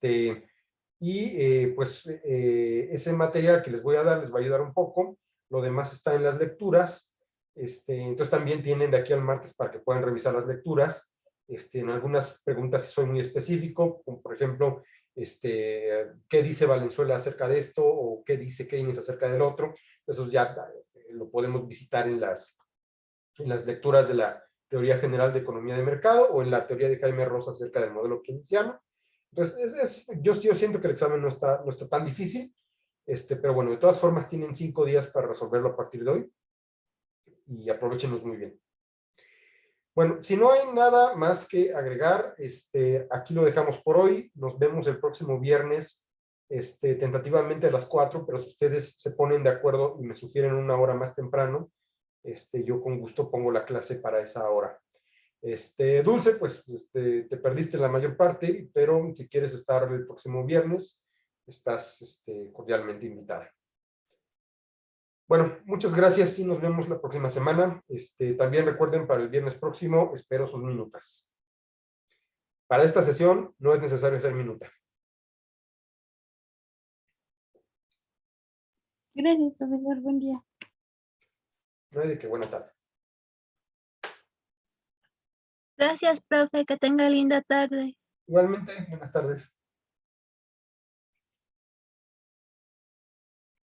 ese material que les voy a dar les va a ayudar un poco. Lo demás está en las lecturas. Entonces también tienen de aquí al martes para que puedan revisar las lecturas. En algunas preguntas sí soy muy específico, como por ejemplo, ¿qué dice Valenzuela acerca de esto? O ¿qué dice Keynes acerca del otro? Eso ya lo podemos visitar en las lecturas de la Teoría General de Economía de Mercado o en la teoría de Jaime Rosa acerca del modelo keynesiano. Entonces, yo siento que el examen no está tan difícil, pero bueno, de todas formas tienen 5 días para resolverlo a partir de hoy y aprovechenlos muy bien. Bueno, si no hay nada más que agregar, aquí lo dejamos por hoy. Nos vemos el próximo viernes, tentativamente a las 4, pero si ustedes se ponen de acuerdo y me sugieren una hora más temprano, yo con gusto pongo la clase para esa hora. Dulce, pues te perdiste la mayor parte, pero si quieres estar el próximo viernes, estás cordialmente invitada. Bueno, muchas gracias y nos vemos la próxima semana. También recuerden, para el viernes próximo, espero sus minutas. Para esta sesión no es necesario hacer minuta. Gracias, profesor. Buen día. No hay de qué. Buena tarde. Gracias, profe, que tenga linda tarde. Igualmente, buenas tardes.